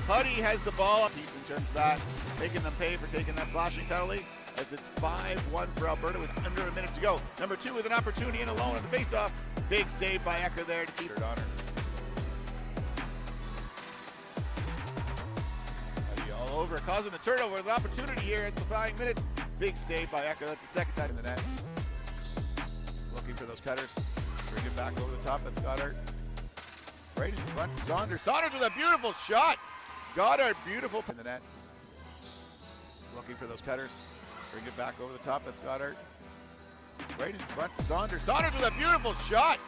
Huddy has the ball. Piece in terms of that, making them pay for taking that slashing penalty. As it's 5-1 for Alberta with under a minute to go. Number 2 with an opportunity and alone on the faceoff. Big save by Ecker there to keep it on her. Huddy all over, causing a turnover with an opportunity here at the 5 minutes. Big save by Ecker. That's the second time in the net. Looking for those cutters. Bring it back over the top. That's Goddard. Right in front to Saunders. Saunders with a beautiful shot. Goddard, beautiful in the net. Looking for those cutters. Bring it back over the top. That's Goddard. Right in front to Saunders. Saunders with a beautiful shot.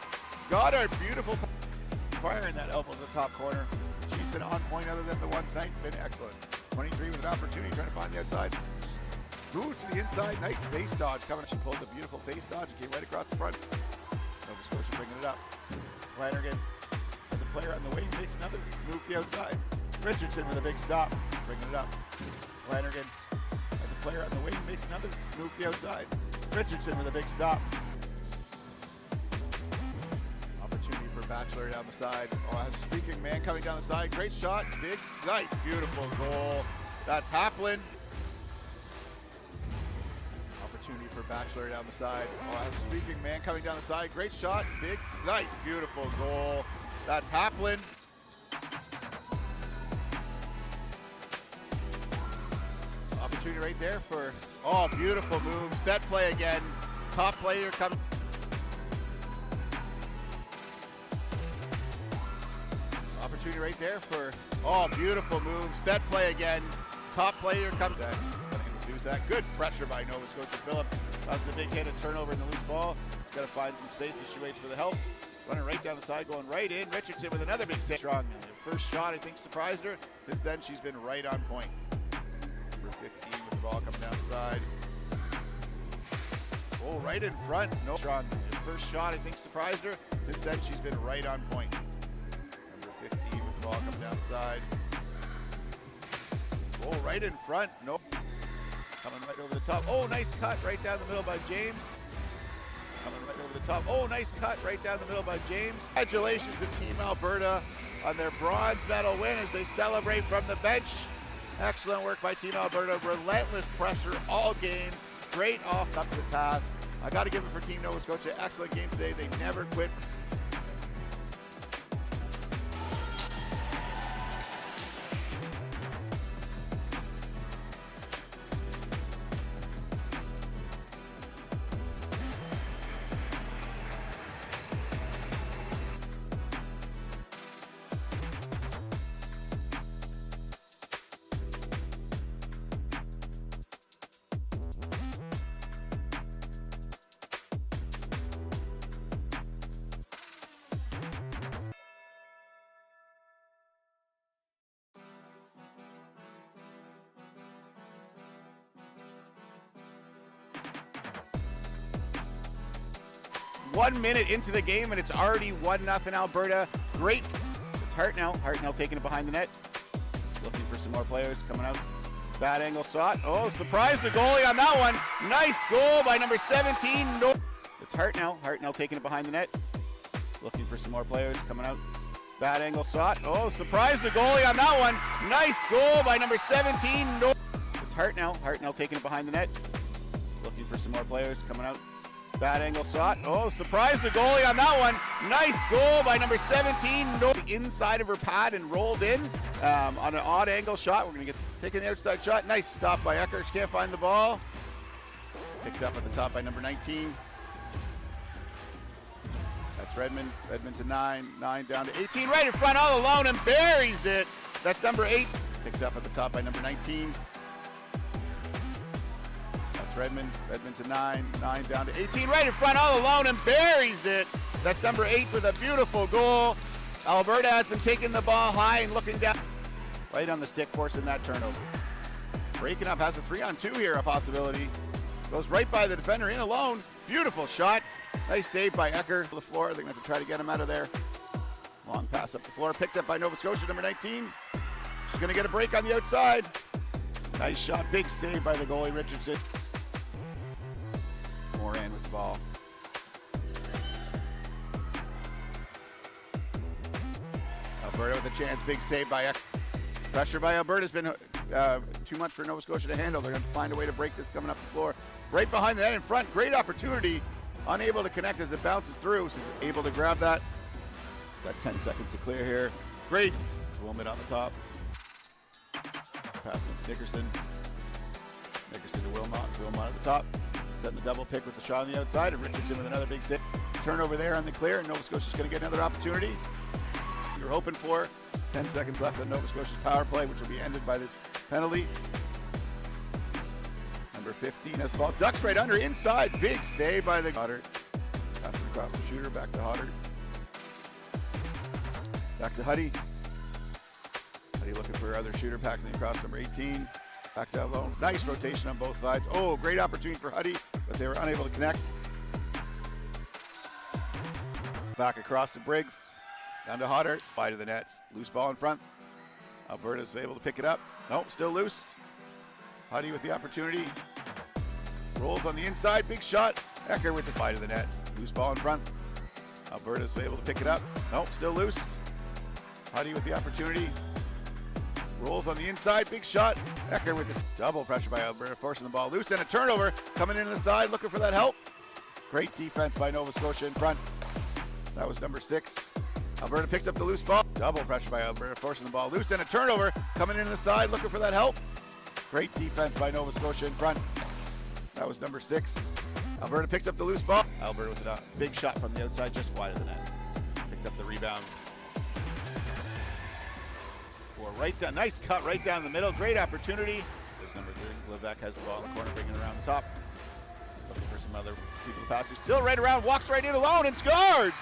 Goddard, beautiful. Firing that elbow to the top corner. She's been on point other than the one tonight. Been excellent. 23 with an opportunity trying to find the outside. Moves to the inside. Nice face dodge coming. She pulled the beautiful face dodge and came right across the front. Nova Scotia bringing it up. Flanagan as a player on the wing makes another move to the outside. Richardson with a big stop. Bringing it up. Flanagan as a player on the wing makes another move to the outside. Richardson with a big stop. Opportunity for Batchelor down the side. Oh, has a streaking man coming down the side. Great shot. Big, nice, beautiful goal. That's Haplin. Opportunity for Batchelor down the side. Oh, has a streaking man coming down the side. Great shot. Big, nice, beautiful goal. That's Haplin. Opportunity right there for, oh, beautiful move. Set play again. Top player comes. Opportunity right there for, oh, beautiful move. Set play again. Top player comes. That good pressure by Nova Scotia. Phillips. That was the big hit, a turnover in the loose ball. Got to find some space as she waits for the help. Running right down the side, going right in. Richardson with another big save. Strong. First shot, I think, surprised her. Since then, she's been right on point. Number 15 with the ball coming down the side. Oh, right in front. No strong. First shot, I think, surprised her. Since then, she's been right on point. Number 15 with the ball coming down the side. Oh, right in front. Nope. Coming right over the top. Oh, nice cut right down the middle by James. Coming right over the top. Oh, nice cut right down the middle by James. Congratulations to Team Alberta on their bronze medal win as they celebrate from the bench. Excellent work by Team Alberta. Relentless pressure all game. Great off up to the task. I got to give it for Team Nova Scotia. Excellent game today. They never quit. One minute into the game and it's already 1-0 Alberta. Great. It's Hartnell. Hartnell taking it behind the net. Looking for some more players coming out. Bad angle shot. Oh, surprise the goalie on that one. Nice goal by number 17. No. It's Hartnell. Hartnell taking it behind the net. Looking for some more players coming out. Bad angle shot. Oh, surprise the goalie on that one. Nice goal by number 17. No. It's Hartnell. Hartnell taking it behind the net. Looking for some more players coming out. Bad angle shot. Oh, surprise the goalie on that one. Nice goal by number 17. No. Inside of her pad and rolled in on an odd angle shot. We're going to get taking the outside shot. Nice stop by Ecker. She can't find the ball. Picked up at the top by number 19. That's Redmond. Redmond to 9. 9 down to 18. Right in front all alone and buries it. That's number 8. Picked up at the top by number 19. Redmond. Redmond to 9. 9 down to 18. Right in front all alone and buries it. That's number 8 with a beautiful goal. Alberta has been taking the ball high and looking down. Right on the stick, forcing that turnover. Breaking up, has a 3-on-2 here, a possibility. Goes right by the defender in alone. Beautiful shot. Nice save by Ecker to the floor. They're going to have to try to get him out of there. Long pass up the floor. Picked up by Nova Scotia, number 19. She's going to get a break on the outside. Nice shot. Big save by the goalie, Richardson. Moran with the ball. Alberta with a chance. Big save by Ecker. Pressure by Alberta has been too much for Nova Scotia to handle. They're going to find a way to break this coming up the floor. Right behind the net in front. Great opportunity. Unable to connect as it bounces through. Is able to grab that. Got 10 seconds to clear here. Great. Wilmot on the top. Pass to Nickerson. Nickerson to Wilmot. Wilmot at the top. Setting the double pick with the shot on the outside. And Richardson with another big save. Turnover there on the clear. Nova Scotia's going to get another opportunity. You're hoping for. 10 seconds left on Nova Scotia's power play, which will be ended by this penalty. Number 15 has the ball. Ducks right under, inside. Big save by the Hoddard. Pass it across the shooter, back to Hoddard. Back to Huddy. Huddy looking for other shooter, passing across number 18. Back down low. Nice rotation on both sides. Oh, great opportunity for Huddy, but they were unable to connect. Back across to Briggs. Down to Hoddard. Wide of the nets. Loose ball in front. Alberta's able to pick it up. Nope, still loose. Huddy with the opportunity. Rolls on the inside. Big shot. Ecker with the side of the nets. Loose ball in front. Alberta's able to pick it up. Nope, still loose. Huddy with the opportunity. Rolls on the inside. Big shot. Ecker with the double pressure by Alberta, forcing the ball loose. And a turnover. Coming in the side, looking for that help. Great defense by Nova Scotia in front. That was number 6. Alberta picks up the loose ball. Double pressure by Alberta, forcing the ball loose. And a turnover. Coming in the side, looking for that help. Great defense by Nova Scotia in front. That was number 6. Alberta picks up the loose ball. Alberta with a big shot from the outside, just wide of the net. Picked up the rebound. For right down, nice cut right down the middle. Great opportunity. There's number 3. Levesque has the ball in the corner, bringing it around the top. Looking for some other people to pass. He's still right around, walks right in alone and scores.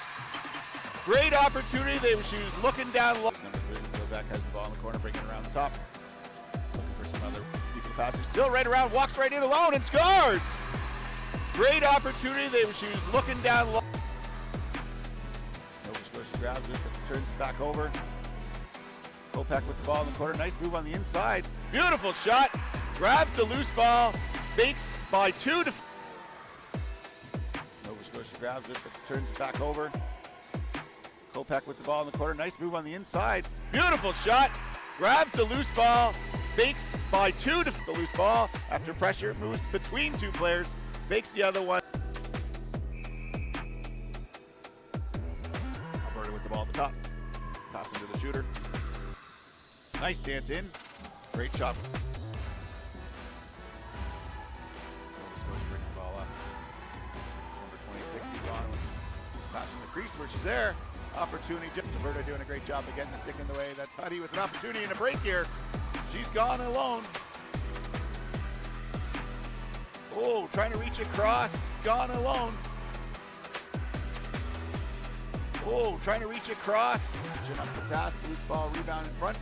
Great opportunity. She was looking down low. Number 3. Levesque has the ball in the corner, bringing it around the top. Looking for some other people to pass. He's still right around, walks right in alone and scores. Great opportunity. She was looking down low. Nova Scotia grabs it, turns it back over. Kopech with the ball in the corner. Nice move on the inside. Beautiful shot. Grabs the loose ball. Fakes by 2. Nova Scotia grabs it, turns it back over. Kopech with the ball in the corner. Nice move on the inside. Beautiful shot. Grabs the loose ball. Fakes by 2 to the loose ball. After pressure, moves between 2 players. Fakes the other one. Alberta with the ball at the top. Passing to the shooter. Nice dance in. Great shot. Nova Scotia bringing the ball up. It's number 26, Yvonne. Passing the crease where she's there. Opportunity. Alberta doing a great job of getting the stick in the way. That's Huddy with an opportunity and a break here. She's gone alone. Oh, trying to reach across. Gone alone. Oh, trying to reach across. Chin up the task. Loose ball rebound in front.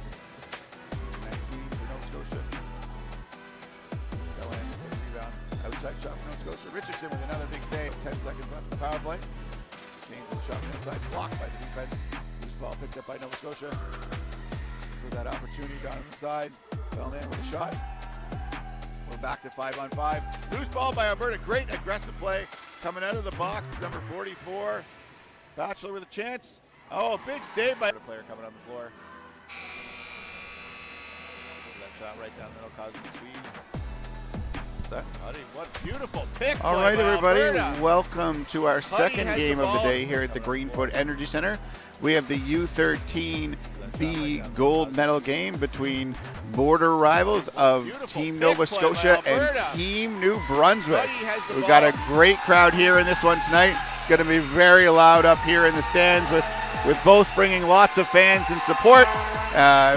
19 for Nova Scotia. Callahan with the rebound. Outside shot for Nova Scotia. Richardson with another big save. 10 seconds left in the power play. James with the shot from the outside. Blocked by the defense. Loose ball picked up by Nova Scotia. For that opportunity down on the side. Fell in with a shot. We're back to 5-on-5. Loose ball by Alberta. Great aggressive play. Coming out of the box is number 44. Batchelor with a chance. Oh, big save by the player coming on the floor. That shot right down the middle, causing the squeeze. What beautiful pick. All right, everybody. Alberta. Welcome to our second game of the day here at the Greenfoot Energy Center. We have the U13 B gold medal game between border rivals of Team Nova Scotia and Team New Brunswick. We've got a great crowd here in this one tonight. It's going to be very loud up here in the stands with both bringing lots of fans and support.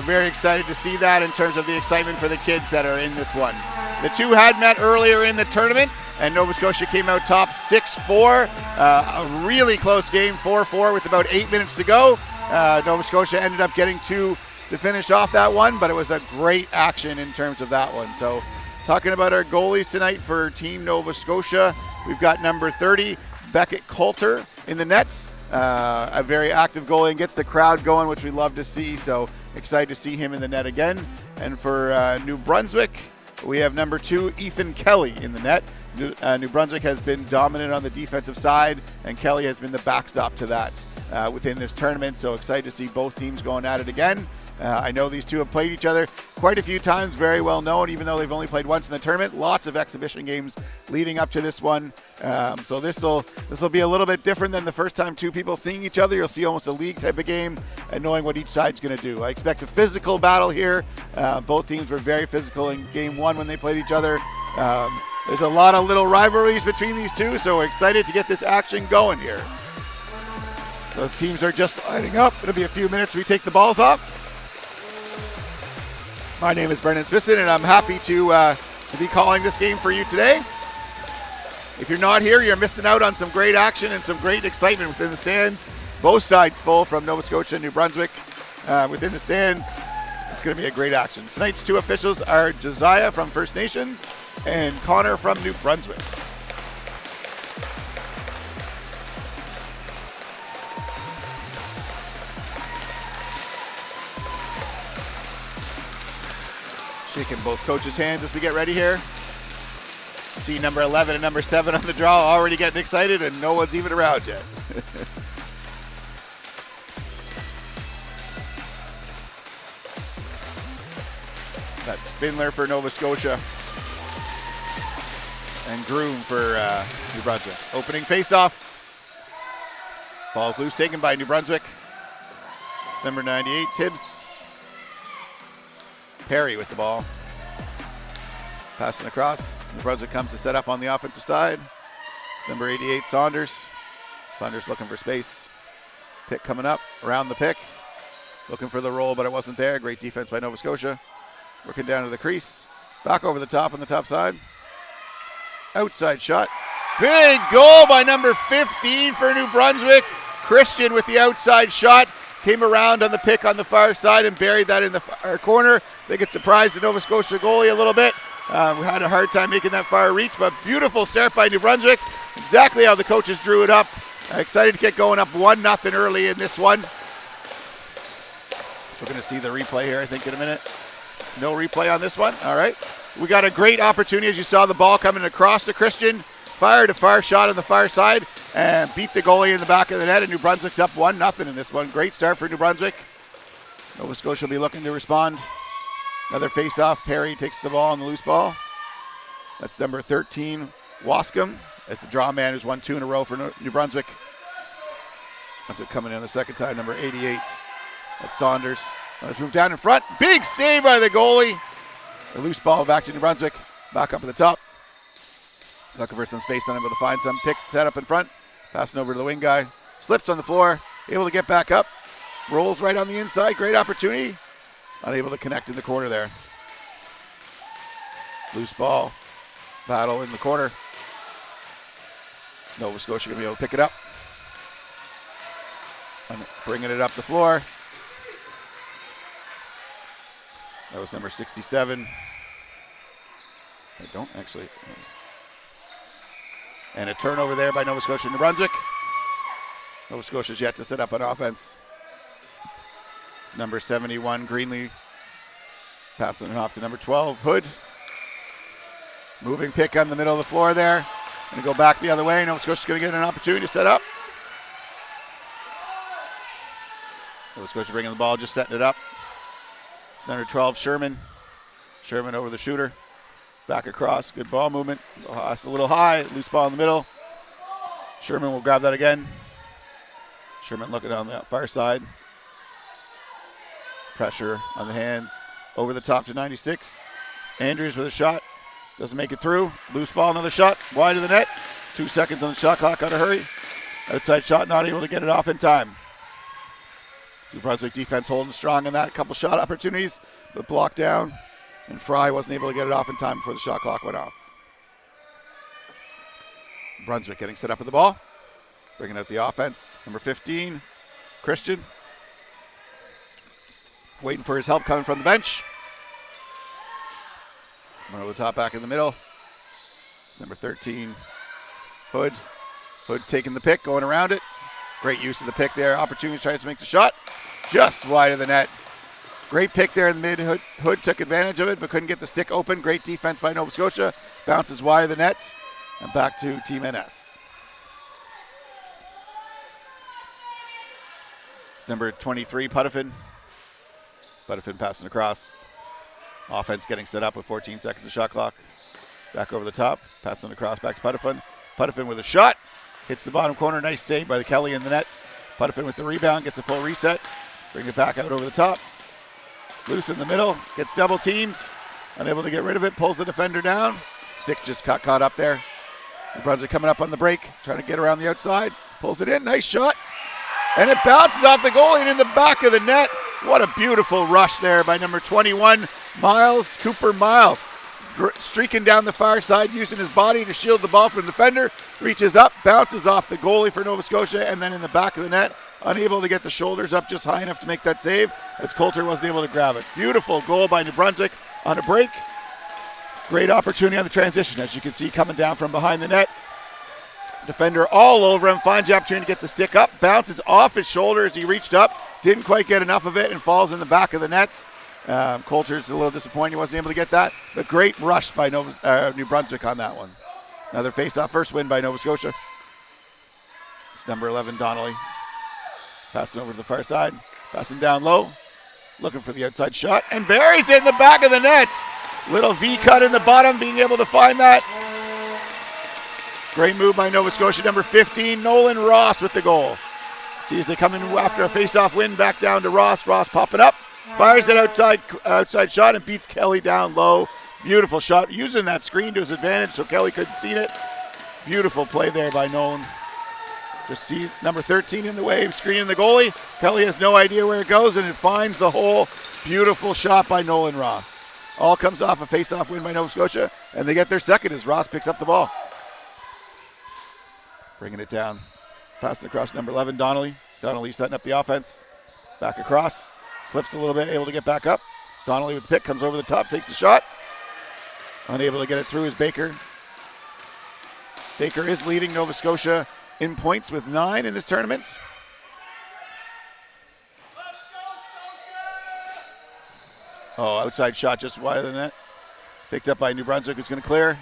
Very excited to see that in terms of the excitement for the kids that are in this one. The two had met earlier in the tournament, and Nova Scotia came out top 6-4. A really close game, 4-4 with about 8 minutes to go. Nova Scotia ended up getting 2 to finish off that one, but it was a great action in terms of that one. So talking about our goalies tonight for Team Nova Scotia, we've got number 30, Beckett Coulter in the nets. A very active goalie and gets the crowd going, which we love to see. So excited to see him in the net again. And for New Brunswick, we have number 2, Ethan Kelly in the net. New Brunswick has been dominant on the defensive side, and Kelly has been the backstop to that. within this tournament. So excited to see both teams going at it again. I know these two have played each other quite a few times, very well known, even though they've only played once in the tournament. Lots of exhibition games leading up to this one. So this will be a little bit different than the first time two people seeing each other. You'll see almost a league type of game and knowing what each side's going to do. I expect a physical battle here. Both teams were very physical in game one when they played each other. There's a lot of little rivalries between these two, so we're excited to get this action going here. Those teams are just lining up. It'll be a few minutes we take the balls off. My name is Brendan Smisson, and I'm happy to be calling this game for you today. If you're not here, you're missing out on some great action and some great excitement within the stands. Both sides full from Nova Scotia and New Brunswick within the stands. It's going to be a great action. Tonight's two officials are Josiah from First Nations and Connor from New Brunswick. Shaking both coaches' hands as we get ready here. See number 11 and number 7 on the draw already getting excited, and no one's even around yet. That's Spindler for Nova Scotia and Groom for New Brunswick. Opening face-off. Ball's loose, taken by New Brunswick. It's number 98, Tibbs. Perry with the ball. Passing across. New Brunswick comes to set up on the offensive side. It's number 88, Saunders. Saunders looking for space. Pick coming up around the pick. Looking for the roll, but it wasn't there. Great defense by Nova Scotia. Working down to the crease. Back over the top on the top side. Outside shot. Big goal by number 15 for New Brunswick. Christian with the outside shot. Came around on the pick on the far side and buried that in the far corner. They get surprised the Nova Scotia goalie a little bit. We had a hard time making that far reach, but beautiful start by New Brunswick. Exactly how the coaches drew it up. Excited to get going up 1-0 early in this one. We're going to see the replay here, I think, in a minute. No replay on this one. All right. We got a great opportunity, as you saw the ball coming across to Christian. Fired a far shot on the far side and beat the goalie in the back of the net, and New Brunswick's up 1-0 in this one. Great start for New Brunswick. Nova Scotia will be looking to respond. Another face-off. Perry takes the ball on the loose ball. That's number 13, Wascombe, as the draw man who's won 2 in a row for New Brunswick. Brunswick coming in the second time, number 88. That's Saunders. Let's move down in front. Big save by the goalie. A loose ball back to New Brunswick. Back up at the top. Looking for some space on him, able to find some. Pick set up in front. Passing over to the wing guy. Slips on the floor. Able to get back up. Rolls right on the inside. Great opportunity. Unable to connect in the corner there. Loose ball. Battle in the corner. Nova Scotia going to be able to pick it up. And bringing it up the floor. That was number 67. I don't actually. And a turnover there by Nova Scotia and New Brunswick. Nova Scotia's yet to set up an offense. It's number 71, Greenlee. Passing it off to number 12, Hood. Moving pick on the middle of the floor there. Going to go back the other way. Nova Scotia's going to get an opportunity to set up. Nova Scotia bringing the ball, just setting it up. It's number 12, Sherman. Sherman over the shooter. Back across, good ball movement. It's a little high, loose ball in the middle. Sherman will grab that again. Sherman looking on the far side. Pressure on the hands. Over the top to 96. Andrews with a shot. Doesn't make it through. Loose ball, another shot. Wide of the net. 2 seconds on the shot clock, got to hurry. Outside shot, not able to get it off in time. New Brunswick defense holding strong in that. A couple shot opportunities, but blocked down. And Fry wasn't able to get it off in time before the shot clock went off. Brunswick getting set up with the ball. Bringing out the offense. Number 15, Christian. Waiting for his help coming from the bench. Over the top back in the middle. It's number 13, Hood. Hood taking the pick, going around it. Great use of the pick there. Opportunity tries to make the shot. Just wide of the net. Great pick there in the mid. Hood took advantage of it, but couldn't get the stick open. Great defense by Nova Scotia. Bounces wide of the net. And back to Team NS. number 23, Puttiffin. Puttiffin passing across. Offense getting set up with 14 seconds of shot clock. Back over the top, passing across back to Puttiffin. Puttiffin with a shot. Hits the bottom corner. Nice save by the Kelly in the net. Puttiffin with the rebound, gets a full reset. Bring it back out over the top. Loose in the middle, gets double teamed. Unable to get rid of it, pulls the defender down. Stick just got caught up there. New Brunswick coming up on the break, trying to get around the outside. Pulls it in, nice shot. And it bounces off the goalie and in the back of the net. What a beautiful rush there by number 21, Miles, Cooper Miles. Streaking down the far side, using his body to shield the ball from the defender. Reaches up, bounces off the goalie for Nova Scotia, and then in the back of the net, unable to get the shoulders up just high enough to make that save, as Coulter wasn't able to grab it. Beautiful goal by New Brunswick on a break. Great opportunity on the transition, as you can see, coming down from behind the net. Defender all over him, finds the opportunity to get the stick up, bounces off his shoulder as he reached up, didn't quite get enough of it, and falls in the back of the net. Coulter's a little disappointed he wasn't able to get that, but great rush by New Brunswick on that one. Another face-off, first win by Nova Scotia. It's number 11, Donnelly. Passing over to the far side, passing down low, looking for the outside shot, and buries it in the back of the net. Little V-cut in the bottom, being able to find that. Great move by Nova Scotia, number 15, Nolan Ross with the goal. See as they come in after a face-off win, back down to Ross. Ross popping up. Fires it outside shot and beats Kelly down low. Beautiful shot, using that screen to his advantage so Kelly couldn't see it. Beautiful play there by Nolan. Just see number 13 in the wave, screening the goalie. Kelly has no idea where it goes, and it finds the hole. Beautiful shot by Nolan Ross. All comes off a face-off win by Nova Scotia, and they get their second as Ross picks up the ball. Bringing it down. Passing across number 11, Donnelly. Donnelly setting up the offense. Back across. Slips a little bit, able to get back up. Donnelly with the pick, comes over the top, takes the shot. Unable to get it through is Baker. Baker is leading Nova Scotia in points with 9 in this tournament. Oh, outside shot just wide of the net. Picked up by New Brunswick, who's going to clear.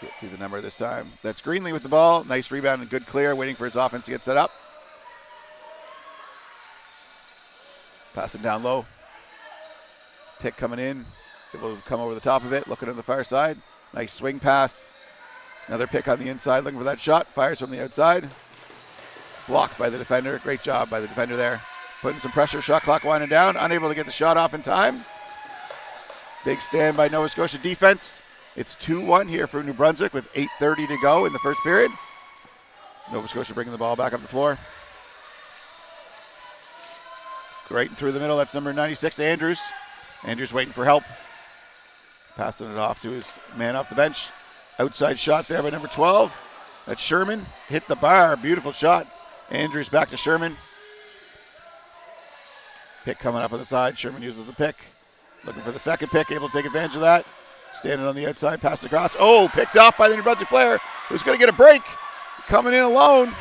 Can't see the number this time. That's Greenlee with the ball. Nice rebound and good clear, waiting for his offense to get set up. Passing down low. Pick coming in. Able to come over the top of it, looking on the far side. Nice swing pass. Another pick on the inside, looking for that shot. Fires from the outside. Blocked by the defender. Great job by the defender there. Putting some pressure, shot clock winding down. Unable to get the shot off in time. Big stand by Nova Scotia defense. It's 2-1 here for New Brunswick with 8:30 to go in the first period. Nova Scotia bringing the ball back up the floor. Right through the middle, that's number 96, Andrews. Andrews waiting for help. Passing it off to his man off the bench. Outside shot there by number 12. That's Sherman. Hit the bar, beautiful shot. Andrews back to Sherman. Pick coming up on the side. Sherman uses the pick. Looking for the second pick, able to take advantage of that. Standing on the outside, pass across. Oh, picked off by the New Brunswick player who's going to get a break. Coming in alone.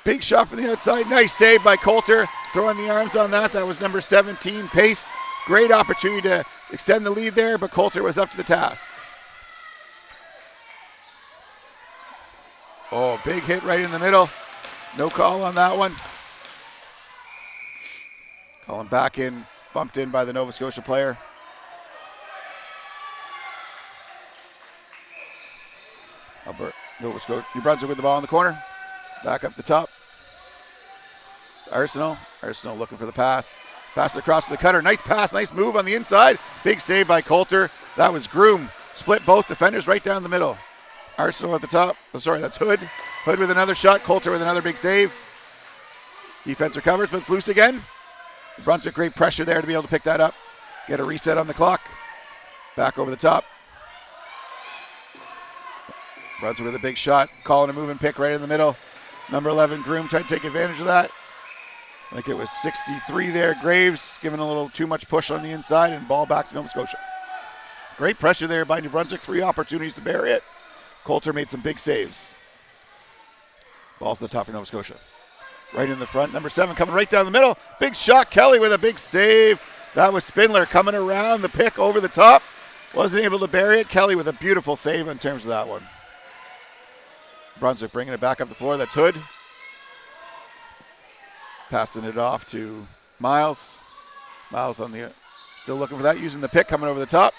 Big shot from the outside. Nice save by Coulter. Throwing the arms on that. That was number 17, Pace. Great opportunity to extend the lead there, but Coulter was up to the task. Oh, big hit right in the middle. No call on that one. Calling back in. Bumped in by the Nova Scotia player. New Brunswick with the ball in the corner. Back up the top. Arsenal. Arsenal looking for the pass. Pass across to the cutter. Nice pass, nice move on the inside. Big save by Coulter. That was Groom. Split both defenders right down the middle. Arsenal at the top. Oh, sorry, that's Hood. Hood with another shot. Coulter with another big save. Defense recovers, but it's loose again. Brunswick, great pressure there to be able to pick that up. Get a reset on the clock. Back over the top. Brunswick with a big shot. Calling a move and pick right in the middle. Number 11, Groom, trying to take advantage of that. I think it was 63 there. Graves giving a little too much push on the inside and ball back to Nova Scotia. Great pressure there by New Brunswick. 3 opportunities to bury it. Coulter made some big saves. Ball's to the top for Nova Scotia. Right in the front. Number 7 coming right down the middle. Big shot. Kelly with a big save. That was Spindler coming around the pick over the top. Wasn't able to bury it. Kelly with a beautiful save in terms of that one. Brunswick bringing it back up the floor. That's Hood. Passing it off to Miles. Miles on the, still looking for that, using the pick, coming over the top.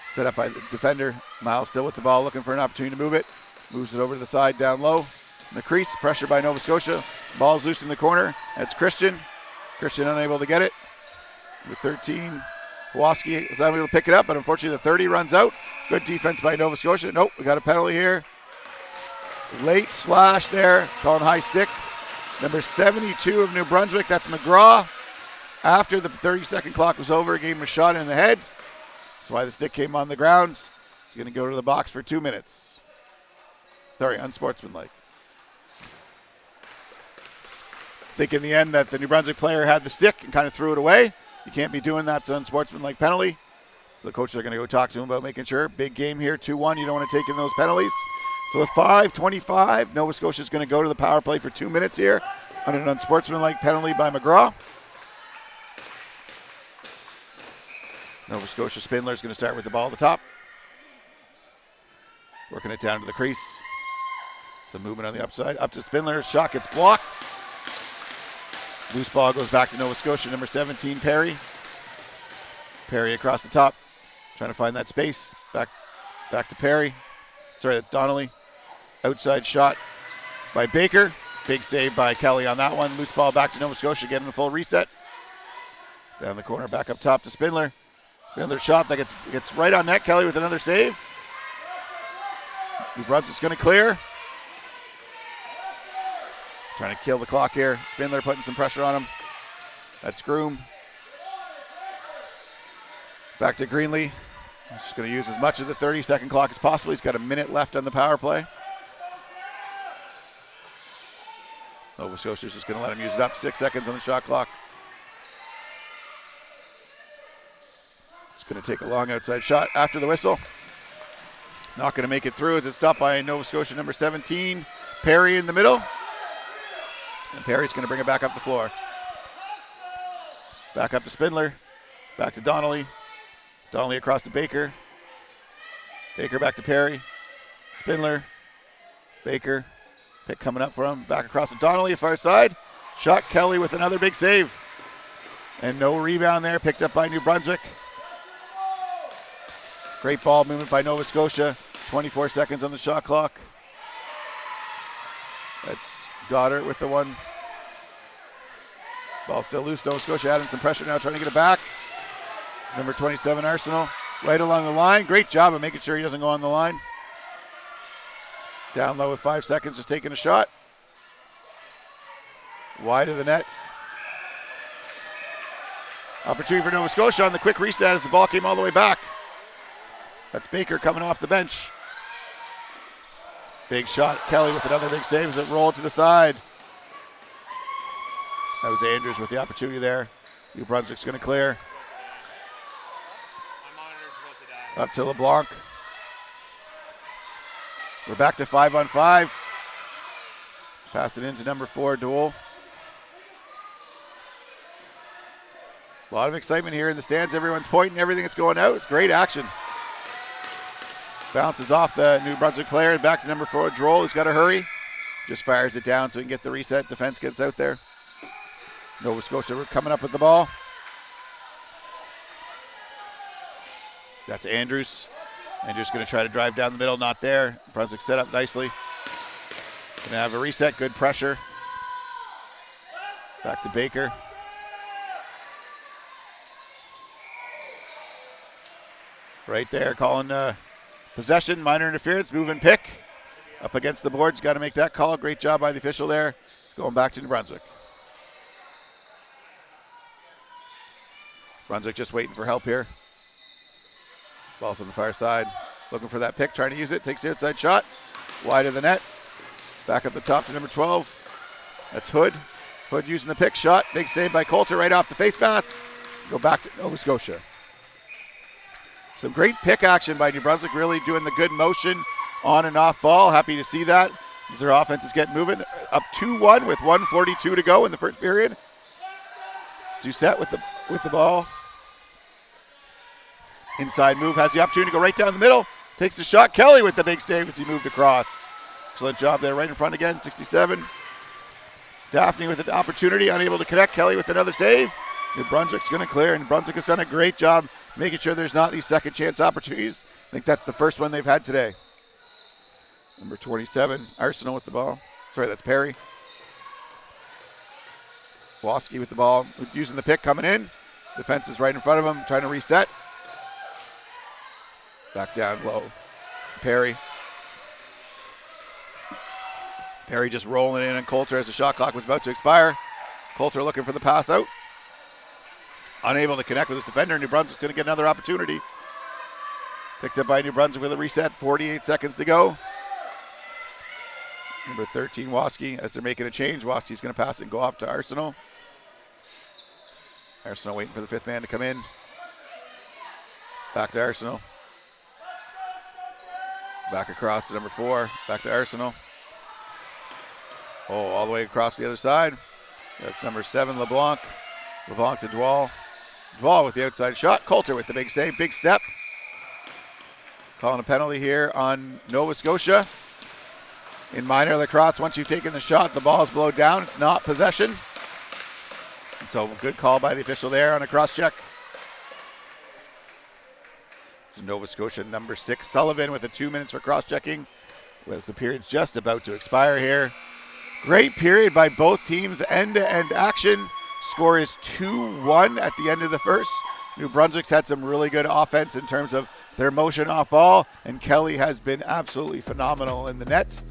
Set up by the defender. Miles still with the ball, looking for an opportunity to move it. Moves it over to the side, down low. In the crease, pressure by Nova Scotia. Ball's loose in the corner. That's Christian. Christian unable to get it. With 13, Kowalski is unable to pick it up, but unfortunately the 30 runs out. Good defense by Nova Scotia. Nope, we got a penalty here. Late slash there, calling high stick. Number 72 of New Brunswick, that's McGraw. After the 30-second clock was over, gave him a shot in the head. That's why the stick came on the ground. He's going to go to the box for 2 minutes. Sorry, unsportsmanlike. I think in the end that the New Brunswick player had the stick and kind of threw it away. You can't be doing that. It's an unsportsmanlike penalty. So the coaches are going to go talk to him about making sure. Big game here, 2-1. You don't want to take in those penalties. So with 5:25, Nova Scotia is going to go to the power play for 2 minutes here on an unsportsmanlike penalty by McGraw. Nova Scotia Spindler is going to start with the ball at the top. Working it down to the crease. Some movement on the upside. Up to Spindler. Shot gets blocked. Loose ball goes back to Nova Scotia. Number 17, Perry. Perry across the top. Trying to find that space. Back to Perry. Sorry, that's Donnelly. Outside shot by Baker. Big save by Kelly on that one. Loose ball back to Nova Scotia, getting a full reset. Down the corner, back up top to Spindler. Another shot that gets right on net. Kelly with another save. New Brunswick's going to clear. Trying to kill the clock here. Spindler putting some pressure on him. That's Groom. Back to Greenlee. He's just going to use as much of the 30-second clock as possible. He's got a minute left on the power play. Nova Scotia's just going to let him use it up. 6 seconds on the shot clock. It's going to take a long outside shot after the whistle. Not going to make it through as it's stopped by Nova Scotia number 17. Perry in the middle. And Perry's going to bring it back up the floor. Back up to Spindler. Back to Donnelly. Donnelly across to Baker. Baker back to Perry. Spindler. Baker. Pick coming up for him. Back across to Donnelly, far side. Shot Kelly with another big save. And no rebound there. Picked up by New Brunswick. Great ball movement by Nova Scotia. 24 seconds on the shot clock. That's Goddard with the one. Ball still loose. Nova Scotia adding some pressure now, trying to get it back. It's number 27, Arsenal. Right along the line. Great job of making sure he doesn't go on the line. Down low with 5 seconds, just taking a shot. Wide of the net. Opportunity for Nova Scotia on the quick reset as the ball came all the way back. That's Baker coming off the bench. Big shot. Kelly with another big save as it rolled to the side. That was Andrews with the opportunity there. New Brunswick's going to clear. Up to LeBlanc. We're back to 5-on-5. Pass it into number 4, Dole. A lot of excitement here in the stands. Everyone's pointing everything that's going out. It's great action. Bounces off the New Brunswick player and back to number 4, Droll, who's got to hurry. Just fires it down so he can get the reset. Defense gets out there. Nova Scotia coming up with the ball. That's Andrews. Andrews going to try to drive down the middle. Not there. Brunswick set up nicely. Going to have a reset. Good pressure. Back to Baker. Right there, calling possession, minor interference, move and pick. Up against the boards, got to make that call. Great job by the official there. It's going back to New Brunswick. Brunswick just waiting for help here. Ball's on the far side. Looking for that pick, trying to use it. Takes the outside shot. Wide of the net. Back up the top to number 12. That's Hood. Hood using the pick shot. Big save by Coulter right off the face mask. Go back to Nova Scotia. Some great pick action by New Brunswick, really doing the good motion on and off ball. Happy to see that as their offense is getting moving. Up 2-1 with 1:42 to go in the first period. Doucette with the ball. Inside move, has the opportunity to go right down the middle. Takes the shot. Kelly with the big save as he moved across. Excellent job there, right in front again, 67. Daphne with an opportunity, unable to connect. Kelly with another save. New Brunswick's going to clear, and Brunswick has done a great job making sure there's not these second chance opportunities. I think that's the first one they've had today. Number 27, Arsenal with the ball. Sorry, that's Perry. Woski with the ball, using the pick, coming in. Defense is right in front of him, trying to reset. Back down low. Perry. Perry just rolling in on Coulter as the shot clock was about to expire. Coulter looking for the pass out. Unable to connect with his defender. New Brunswick's going to get another opportunity. Picked up by New Brunswick with a reset. 48 seconds to go. Number 13, Woski, as they're making a change. Woski's going to pass it and go off to Arsenal. Arsenal waiting for the fifth man to come in. Back to Arsenal. Back across to number 4. Back to Arsenal. Oh, all the way across the other side. That's number 7, LeBlanc. LeBlanc to Dwal. Dwal with the outside shot. Coulter with the big save. Big step. Calling a penalty here on Nova Scotia. In minor lacrosse, once you've taken the shot, the ball is blown down. It's not possession. And so good call by the official there on a cross check. Nova Scotia number 6, Sullivan with the 2 minutes for cross checking. As the period's just about to expire here. Great period by both teams. End-to-end action. Score is 2-1 at the end of the first. New Brunswick's had some really good offense in terms of their motion off ball, and Kelly has been absolutely phenomenal in the net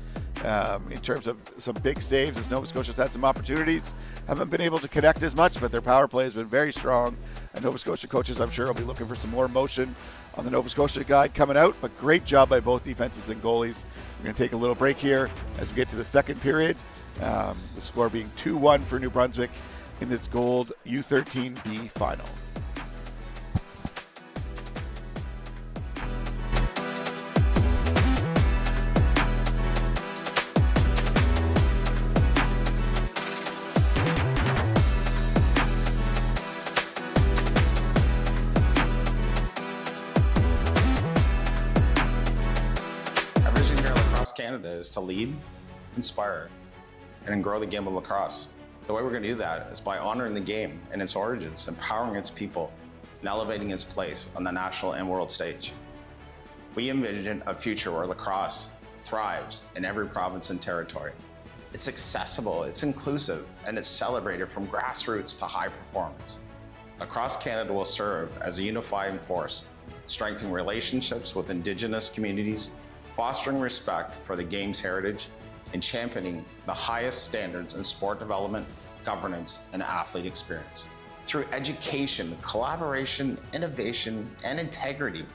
in terms of some big saves as Nova Scotia's had some opportunities. Haven't been able to connect as much, but their power play has been very strong. And Nova Scotia coaches, I'm sure, will be looking for some more motion on the Nova Scotia guide coming out, but great job by both defenses and goalies. We're going to take a little break here as we get to the second period. The score being 2-1 for New Brunswick in this gold U13B final. Our vision here at Lacrosse Canada is to lead, inspire, and grow the game of lacrosse. The way we're going to do that is by honoring the game and its origins, empowering its people, and elevating its place on the national and world stage. We envision a future where lacrosse thrives in every province and territory. It's accessible, it's inclusive, and it's celebrated from grassroots to high performance. Lacrosse Canada will serve as a unifying force, strengthening relationships with Indigenous communities, fostering respect for the game's heritage, and championing the highest standards in sport development, governance, and athlete experience. Through education, collaboration, innovation, and integrity,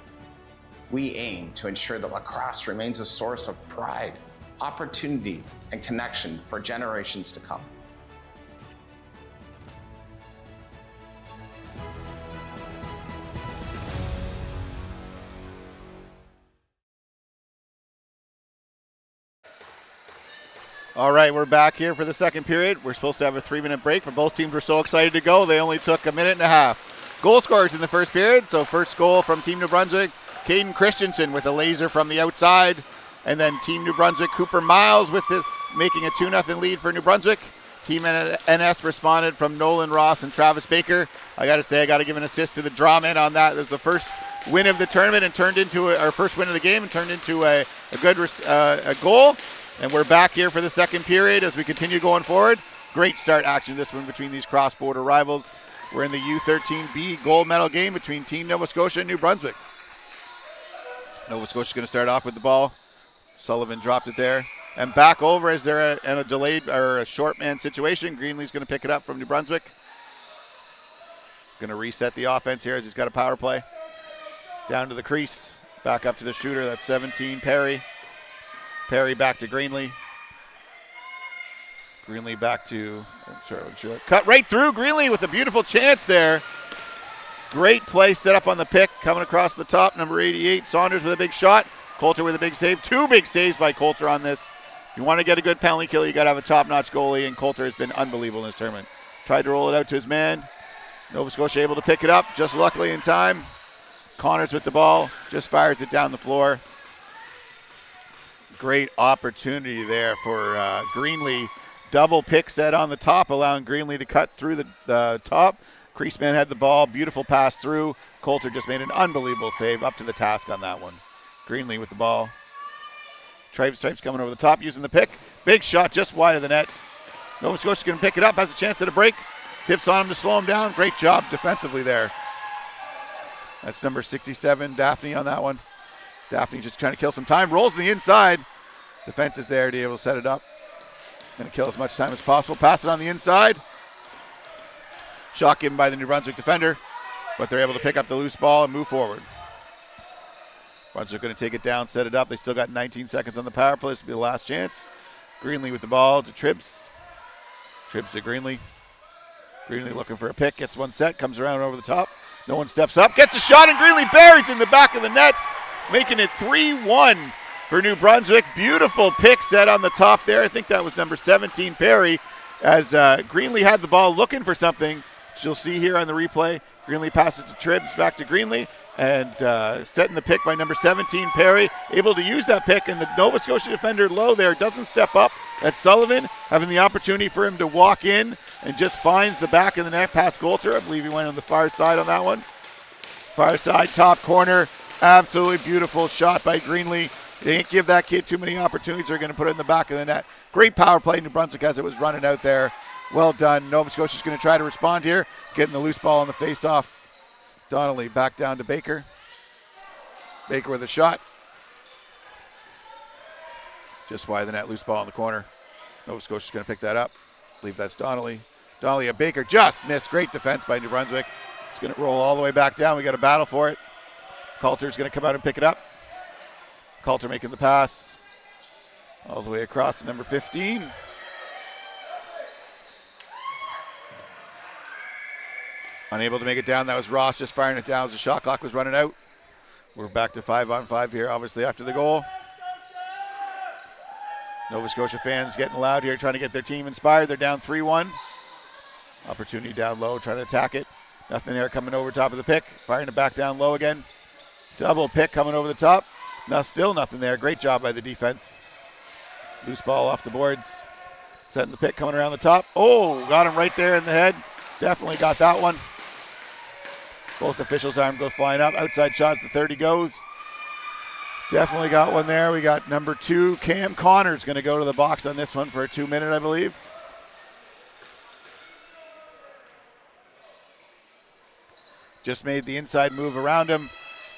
we aim to ensure that lacrosse remains a source of pride, opportunity, and connection for generations to come. All right, we're back here for the second period. We're supposed to have a 3-minute break, but both teams were so excited to go, they only took a minute and a half. Goal scorers in the first period. So first goal from Team New Brunswick, Caden Christensen with a laser from the outside. And then Team New Brunswick, Cooper Miles with making a 2-0 lead for New Brunswick. Team NS responded from Nolan Ross and Travis Baker. I got to say, I got to give an assist to the drawman on that. It was the first win of the tournament and turned into our first win of the game and turned into a good a goal. And we're back here for the second period as we continue going forward. Great start action this one between these cross-border rivals. We're in the U13B gold medal game between Team Nova Scotia and New Brunswick. Nova Scotia's going to start off with the ball. Sullivan dropped it there. And back over as they're in a delayed or a short man situation. Greenlee's going to pick it up from New Brunswick. Going to reset the offense here as he's got a power play. Down to the crease. Back up to the shooter. That's 17, Perry. Perry back to Greenlee. Greenlee back to cut right through. Greenlee with a beautiful chance there. Great play set up on the pick. Coming across the top, number 88, Saunders with a big shot. Coulter with a big save. 2 big saves by Coulter on this. If you want to get a good penalty kill, you got to have a top-notch goalie, and Coulter has been unbelievable in this tournament. Tried to roll it out to his man. Nova Scotia able to pick it up, just luckily in time. Connors with the ball, just fires it down the floor. Great opportunity there for Greenlee. Double pick set on the top, allowing Greenlee to cut through the top. Creaseman had the ball. Beautiful pass through. Coulter just made an unbelievable save. Up to the task on that one. Greenlee with the ball. Tripes coming over the top using the pick. Big shot just wide of the net. Nova Scotia's going to pick it up. Has a chance at a break. Tips on him to slow him down. Great job defensively there. That's number 67, Daphne on that one. Daphne just trying to kill some time. Rolls to the inside. Defense is there to be able to set it up. Going to kill as much time as possible. Pass it on the inside. Shot given by the New Brunswick defender, but they're able to pick up the loose ball and move forward. Brunswick going to take it down, set it up. They still got 19 seconds on the power play. This will be the last chance. Greenlee with the ball to Tribs. Tribs to Greenlee. Greenlee looking for a pick. Gets one set. Comes around over the top. No one steps up. Gets a shot, and Greenlee buries in the back of the net, making it 3-1 for New Brunswick. Beautiful pick set on the top there. I think that was number 17, Perry, as Greenlee had the ball looking for something. You'll see here on the replay. Greenlee passes to Tribs, back to Greenlee, and setting the pick by number 17, Perry. Able to use that pick, and the Nova Scotia defender low there doesn't step up. That's Sullivan having the opportunity for him to walk in and just finds the back of the net past Coulter. I believe he went on the far side on that one. Far side, top corner. Absolutely beautiful shot by Greenlee. They didn't give that kid too many opportunities. They're going to put it in the back of the net. Great power play, New Brunswick, as it was running out there. Well done. Nova Scotia's going to try to respond here. Getting the loose ball on the face-off. Donnelly back down to Baker. Baker with a shot. Just wide of the net, loose ball in the corner. Nova Scotia's going to pick that up. I believe that's Donnelly. Donnelly and Baker just missed. Great defense by New Brunswick. It's going to roll all the way back down. We got a battle for it. Coulter's going to come out and pick it up. Coulter making the pass. All the way across to number 15. Unable to make it down. That was Ross just firing it down as the shot clock was running out. We're back to 5-on-5 here, obviously, after the goal. Nova Scotia fans getting loud here, trying to get their team inspired. They're down 3-1. Opportunity down low, trying to attack it. Nothing there coming over top of the pick. Firing it back down low again. Double pick coming over the top. Now still nothing there. Great job by the defense. Loose ball off the boards. Setting the pick coming around the top. Oh, got him right there in the head. Definitely got that one. Both officials' arm go flying up. Outside shot at the 30 goes. Definitely got one there. We got number 2, Cam Connor's going to go to the box on this one for a 2-minute, I believe. Just made the inside move around him.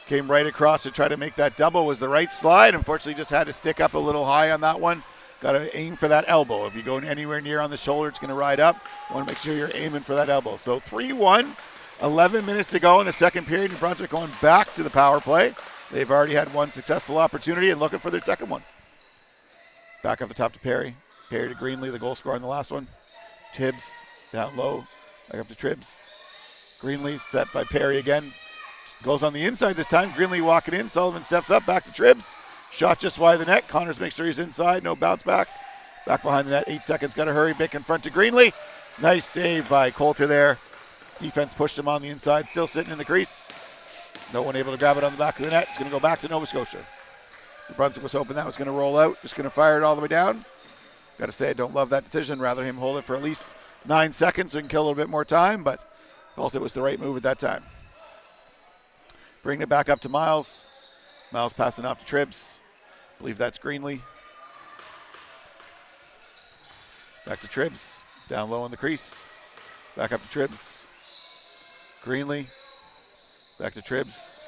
Came right across to try to make that double. Was the right slide. Unfortunately, just had to stick up a little high on that one. Got to aim for that elbow. If you go anywhere near on the shoulder, it's going to ride up. Want to make sure you're aiming for that elbow. So 3-1, 11 minutes to go in the second period. New Brunswick going back to the power play. They've already had one successful opportunity and looking for their second one. Back up the top to Perry. Perry to Greenlee, the goal scorer on the last one. Tibbs down low. Back up to Tribs. Greenlee set by Perry again. Goes on the inside this time. Greenlee walking in. Sullivan steps up. Back to Tribs. Shot just wide of the net. Connors makes sure he's inside. No bounce back. Back behind the net. 8 seconds. Got to hurry. Back in front to Greenlee. Nice save by Coulter there. Defense pushed him on the inside. Still sitting in the crease. No one able to grab it on the back of the net. It's going to go back to Nova Scotia. New Brunswick was hoping that was going to roll out. Just going to fire it all the way down. Got to say, I don't love that decision. Rather him hold it for at least 9 seconds so he can kill a little bit more time, but felt it was the right move at that time. Bringing it back up to Miles. Miles passing off to Tribs. I believe that's Greenlee. Back to Tribs. Down low in the crease. Back up to Tribs. Greenlee. Back to Tribs.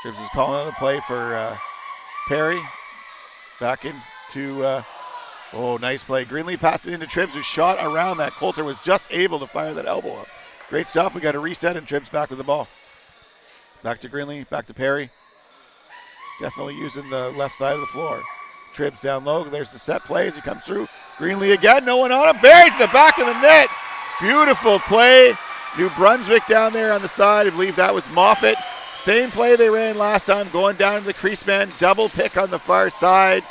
Tribs is calling out a play for Perry. Back into, nice play. Greenlee passed it into Tribs, who shot around that. Coulter was just able to fire that elbow up. Great stop. We got a reset, and Tribs back with the ball. Back to Greenlee, back to Perry. Definitely using the left side of the floor. Tribs down low. There's the set play as he comes through. Greenlee again, no one on him. Buried to the back of the net. Beautiful play. New Brunswick down there on the side. I believe that was Moffat. Same play they ran last time, going down to the crease man. Double pick on the far side.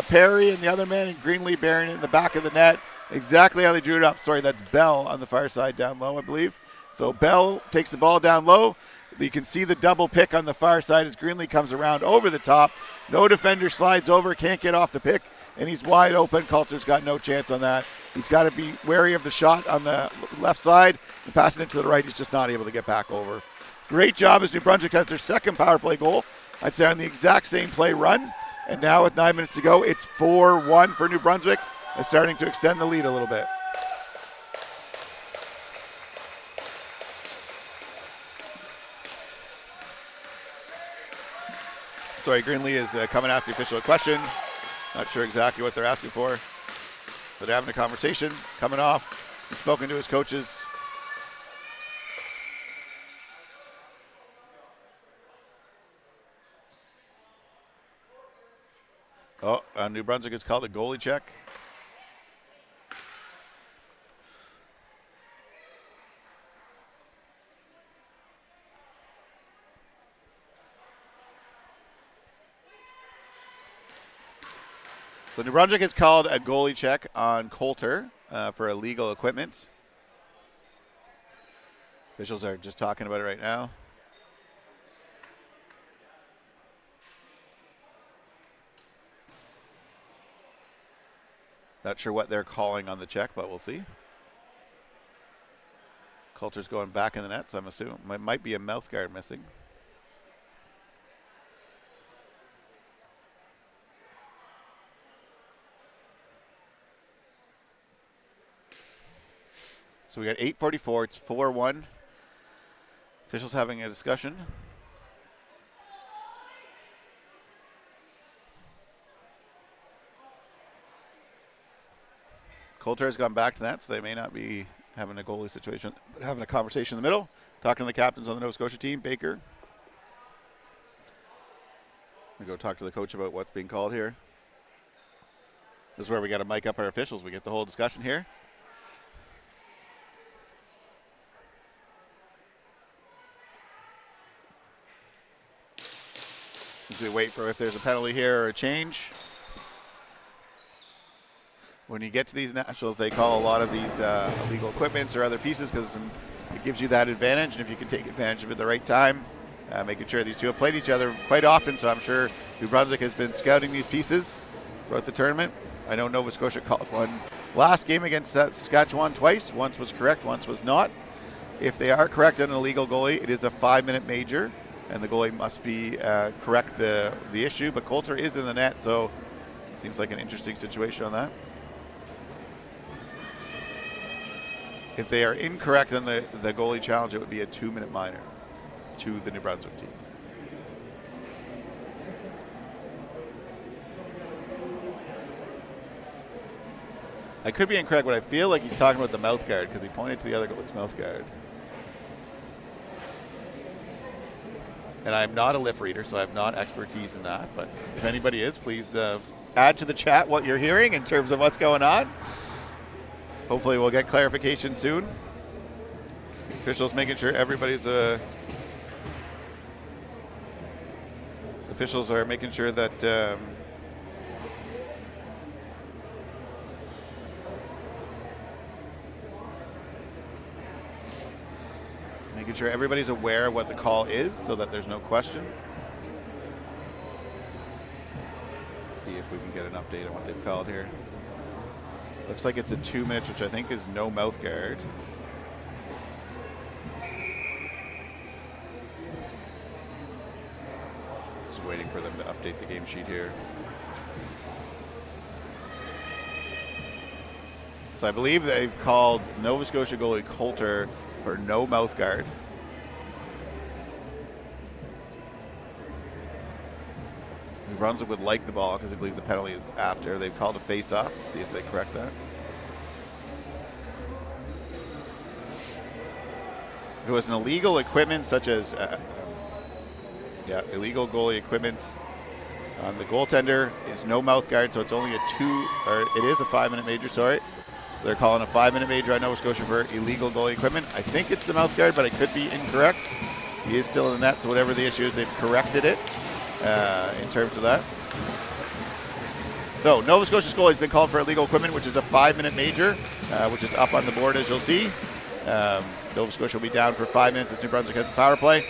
Perry and the other man, and Greenlee burying it in the back of the net. Exactly how they drew it up. Sorry, that's Bell on the far side down low, I believe. So Bell takes the ball down low. You can see the double pick on the far side as Greenlee comes around over the top. No defender slides over, can't get off the pick, and he's wide open. Coulter's got no chance on that. He's got to be wary of the shot on the left side and passing it to the right. He's just not able to get back over. Great job as New Brunswick has their second power play goal. I'd say on the exact same play run. And now with 9 minutes to go, it's 4-1 for New Brunswick and starting to extend the lead a little bit. Sorry, Greenlee is coming to ask the official a question. Not sure exactly what they're asking for, but they're having a conversation coming off. He's spoken to his coaches. Oh, New Brunswick has called a goalie check. So New Brunswick has called a goalie check on Coulter for illegal equipment. Officials are just talking about it right now. Not sure what they're calling on the check, but we'll see. Coulter's going back in the net, so I'm assuming it might be a mouth guard missing. So we got 8:44. It's 4-1. Officials having a discussion. Coulter has gone back to that, so they may not be having a goalie situation, but having a conversation in the middle. Talking to the captains on the Nova Scotia team, Baker. We go talk to the coach about what's being called here. This is where we got to mic up our officials. We get the whole discussion here. As we wait for if there's a penalty here or a change. When you get to these nationals, they call a lot of these illegal equipments or other pieces because it gives you that advantage, and if you can take advantage of it at the right time, making sure these two have played each other quite often, so I'm sure New Brunswick has been scouting these pieces throughout the tournament. I know Nova Scotia called one last game against Saskatchewan twice. Once was correct, once was not. If they are correct on an illegal goalie, it is a 5-minute major, and the goalie must be correct the issue, but Coulter is in the net, so seems like an interesting situation on that. If they are incorrect on the goalie challenge, it would be a 2-minute minor to the New Brunswick team. I could be incorrect, but I feel like he's talking about the mouth guard because he pointed to the other goalie's mouth guard. And I'm not a lip reader, so I have not expertise in that. But if anybody is, please add to the chat what you're hearing in terms of what's going on. Hopefully we'll get clarification soon. Officials making sure everybody's officials are making sure that making sure everybody's aware of what the call is so that there's no question. Let's see if we can get an update on what they've called here. Looks like it's a 2 minutes, which I think is no mouth guard. Just waiting for them to update the game sheet here. So I believe they've called Nova Scotia goalie Coulter for no mouth guard. New Brunswick would like the ball because I believe the penalty is after. They've called a face-off. See if they correct that. If it was an illegal equipment such as illegal goalie equipment on the goaltender, it's no mouth guard, so it's only it is a 5-minute major, sorry. They're calling a 5-minute major on Nova Scotia for illegal goalie equipment. I think it's the mouth guard, but I could be incorrect. He is still in the net, so whatever the issue is, they've corrected it. In terms of that. So Nova Scotia's goalie has been called for illegal equipment, which is a 5-minute major, which is up on the board as you'll see. Nova Scotia will be down for 5 minutes as New Brunswick has the power play.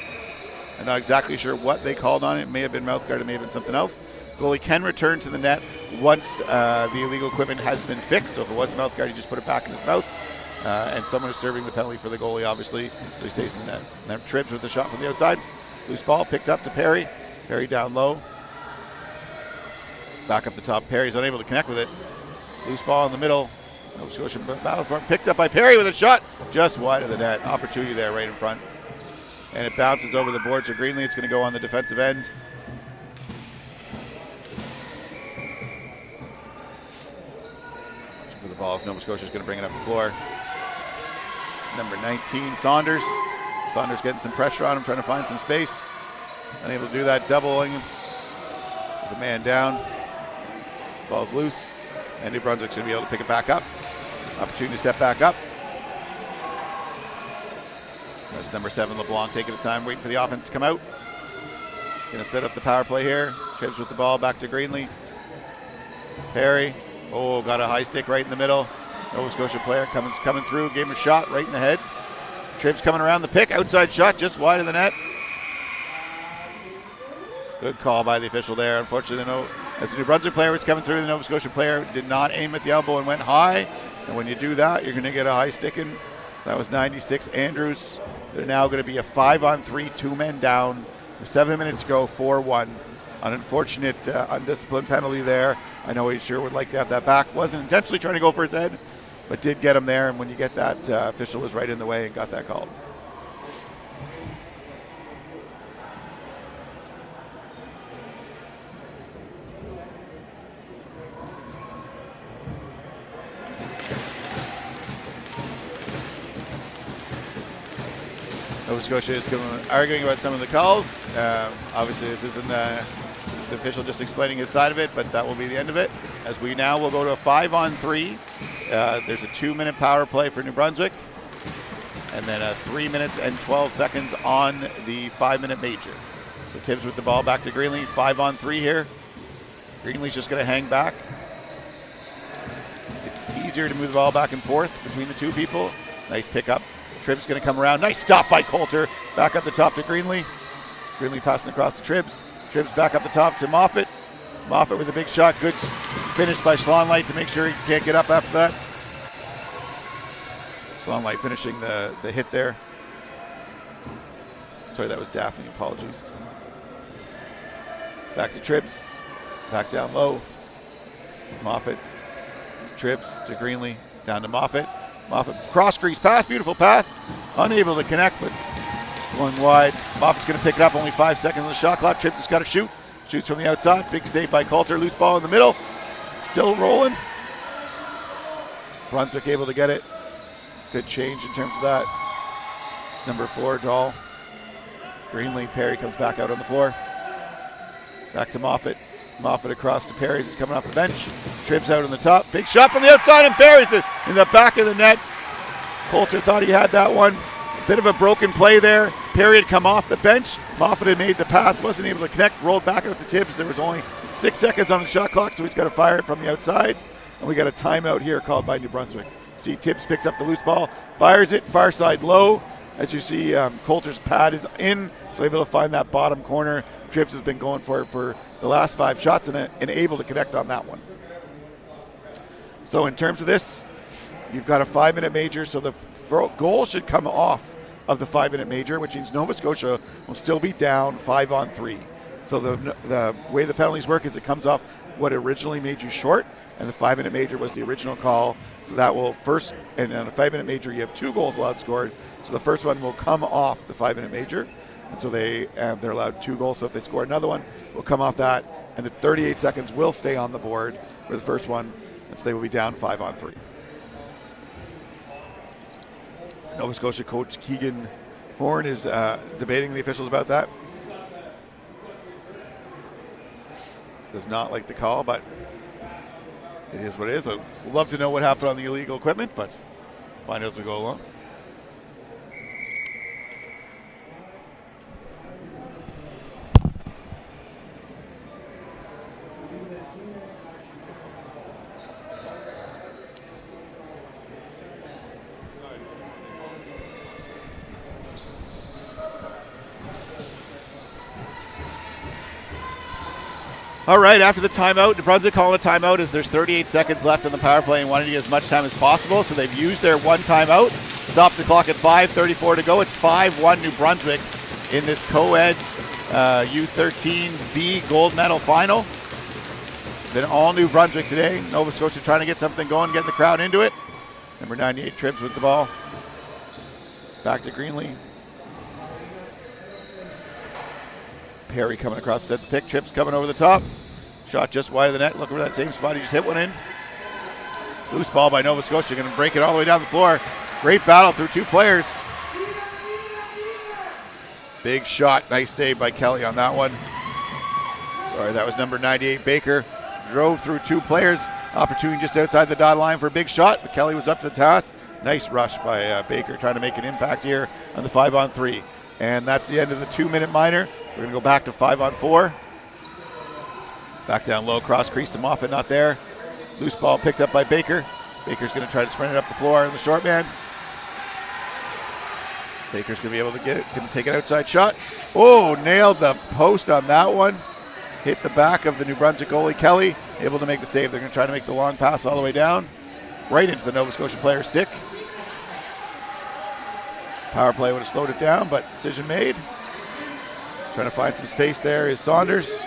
I'm not exactly sure what they called on it. It may have been mouth guard, it may have been something else. Goalie can return to the net once the illegal equipment has been fixed. So if it was mouth guard, he just put it back in his mouth. And someone is serving the penalty for the goalie, obviously, so he stays in the net. And then Tribbs with the shot from the outside. Loose ball picked up to Perry. Perry down low. Back up the top. Perry's unable to connect with it. Loose ball in the middle. Nova Scotia Battlefront picked up by Perry with a shot just wide of the net. Opportunity there right in front. And it bounces over the board to Greenlee. It's going to go on the defensive end. Watching for the balls. Nova Scotia's going to bring it up the floor. It's number 19, Saunders. Saunders getting some pressure on him, trying to find some space. Unable to do that, doubling him with a man down. Ball's loose. And New Brunswick's going to be able to pick it back up. Opportunity to step back up. That's number 7, LeBlanc, taking his time, waiting for the offense to come out. Going to set up the power play here. Tribbs with the ball, back to Greenlee. Perry, got a high stick right in the middle. Nova Scotia player coming through, gave him a shot right in the head. Tribbs coming around the pick, outside shot, just wide of the net. Good call by the official there. Unfortunately, as the New Brunswick player was coming through, the Nova Scotia player did not aim at the elbow and went high. And when you do that, you're going to get a high sticking. That was 96 Andrews. They're now going to be a 5-on-3, 2 men down. With 7 minutes to go, 4-1. An unfortunate undisciplined penalty there. I know he sure would like to have that back. Wasn't intentionally trying to go for his head, but did get him there. And when you get that, official was right in the way and got that called. Nova Scotia is arguing about some of the calls. Obviously, this isn't the official just explaining his side of it, but that will be the end of it. As we now will go to a 5-on-3. There's a 2-minute power play for New Brunswick, and then a 3 minutes and 12 seconds on the 5-minute major. So Tibbs with the ball back to Greenlee. 5-on-3 here. Greenlee's just going to hang back. It's easier to move the ball back and forth between the two people. Nice pickup. Tribbs going to come around. Nice stop by Coulter. Back up the top to Greenlee. Greenlee passing across to Tribbs. Tribbs back up the top to Moffat. Moffat with a big shot. Good finish by Slonlight to make sure he can't get up after that. Slonlight finishing the hit there. Sorry, that was Daphne. Apologies. Back to Tribbs. Back down low. Moffat. Tribbs to Greenlee. Down to Moffat. Moffat cross crease pass, beautiful pass. Unable to connect, but going wide. Moffat's going to pick it up, only 5 seconds on the shot clock. Tribbs has got to shoot. Shoots from the outside. Big save by Coulter. Loose ball in the middle. Still rolling. Brunswick able to get it. Good change in terms of that. It's number 4, Dahl. Greenlee, Perry comes back out on the floor. Back to Moffat. Moffat across to Perry. He's coming off the bench. Tribbs out on the top. Big shot from the outside, and Perry's in the back of the net. Coulter thought he had that one. Bit of a broken play there. Perry had come off the bench. Moffat had made the pass, wasn't able to connect, rolled back out to Tibbs. There was only 6 seconds on the shot clock, so he's got to fire it from the outside. And we got a timeout here called by New Brunswick. See, Tibbs picks up the loose ball, fires it, far side low. As you see, Coulter's pad is in, so able to find that bottom corner. Tribbs has been going for it for the last 5 shots and able to connect on that one. So in terms of this, you've got a 5-minute major, so the goal should come off of the 5-minute major, which means Nova Scotia will still be down 5-on-3. So the way the penalties work is it comes off what originally made you short, and the 5-minute major was the original call. So that will first, and on a 5-minute major, you have 2 goals allowed scored. So the first one will come off the 5-minute major, and so they're allowed 2 goals. So if they score another one, will come off that, and the 38 seconds will stay on the board for the first one, and so they will be down 5-on-3. Nova Scotia coach Keegan Horn is debating the officials about that. Does not like the call, but it is what it is. I'd love to know what happened on the illegal equipment, but find out as we go along. All right, after the timeout, New Brunswick calling a timeout as there's 38 seconds left on the power play and wanting to get as much time as possible. So they've used their one timeout. Stop the clock at 5:34 to go. It's 5-1 New Brunswick in this co-ed U13 B gold medal final. Been all New Brunswick today. Nova Scotia trying to get something going, getting the crowd into it. Number 98 Trips with the ball. Back to Greenlee. Perry coming across, set the pick. Trips coming over the top. Shot just wide of the net. Looking for that same spot. He just hit one in. Loose ball by Nova Scotia. Going to break it all the way down the floor. Great battle through two players. Big shot. Nice save by Kelly on that one. Sorry, that was number 98 Baker. Drove through two players. Opportunity just outside the dot line for a big shot, but Kelly was up to the task. Nice rush by Baker, trying to make an impact here on the 5-on-3. And that's the end of the 2-minute minor. We're going to go back to 5-on-4. Back down low, cross crease to Moffat, not there. Loose ball picked up by Baker. Baker's going to try to sprint it up the floor in the short man. Baker's going to be able to get it, going to take an outside shot. Oh, nailed the post on that one. Hit the back of the New Brunswick goalie, Kelly. Able to make the save. They're going to try to make the long pass all the way down. Right into the Nova Scotia player's stick. Power play would have slowed it down, but decision made. Trying to find some space there is Saunders.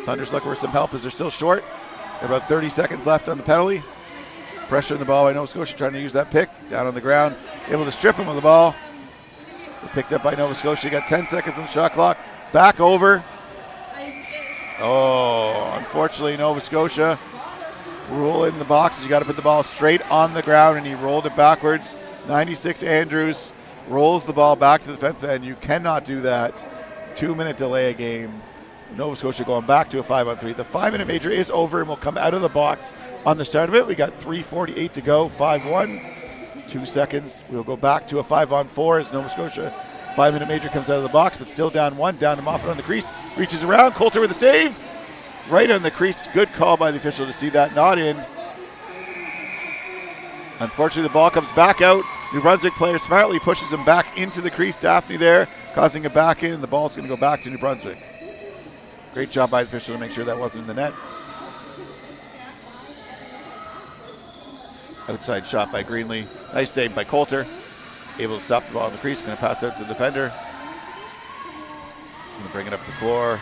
Saunders looking for some help as they're still short. About 30 seconds left on the penalty. Pressure in the ball by Nova Scotia, trying to use that pick. Down on the ground, able to strip him of the ball. Picked up by Nova Scotia. Got 10 seconds on the shot clock. Back over. Oh, unfortunately, Nova Scotia rule in the boxes. You got to put the ball straight on the ground, and he rolled it backwards. 96 Andrews rolls the ball back to the defensive end. You cannot do that. 2-minute delay a game. Nova Scotia going back to a 5-on-3. The 5-minute major is over and will come out of the box on the start of it. We got 3:48 to go, 5-1. 2 seconds. We'll go back to a 5-on-4 as Nova Scotia 5-minute major comes out of the box, but still down one. Down to Moffat on the crease. Reaches around. Coulter with a save. Right on the crease. Good call by the official to see that not in. Unfortunately, the ball comes back out. New Brunswick player smartly pushes him back into the crease. Daphne there, causing a back in, and the ball's going to go back to New Brunswick. Great job by the official to make sure that wasn't in the net. Outside shot by Greenlee. Nice save by Coulter. Able to stop the ball in the crease. Going to pass out to the defender. Going to bring it up the floor.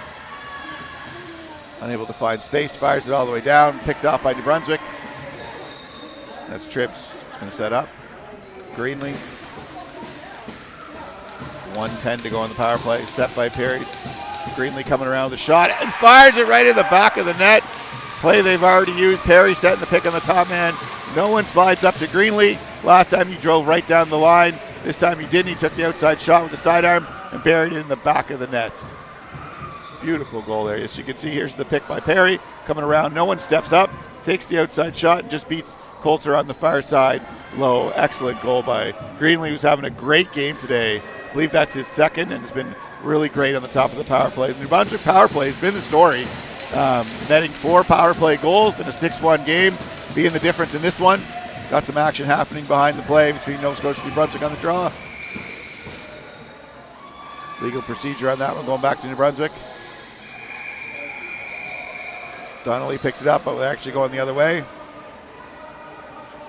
Unable to find space. Fires it all the way down. Picked off by New Brunswick. That's Trips. It's going to set up. Greenlee. 1:10 to go on the power play. Set by Perry. Greenlee coming around with a shot and fires it right in the back of the net. Play they've already used. Perry setting the pick on the top man. No one slides up to Greenlee. Last time he drove right down the line. This time he didn't. He took the outside shot with the sidearm and buried it in the back of the net. Beautiful goal there. As you can see, here's the pick by Perry. Coming around. No one steps up. Takes the outside shot and just beats Coulter on the far side. Low. Excellent goal by Greenlee, who's having a great game today. I believe that's his second and has been really great on the top of the power play. The New Brunswick power play has been the story. Netting 4 power play goals in a 6-1 game, being the difference in this one. Got some action happening behind the play between Nova Scotia and New Brunswick on the draw. Legal procedure on that one, going back to New Brunswick. Donnelly picked it up, but they're actually going the other way.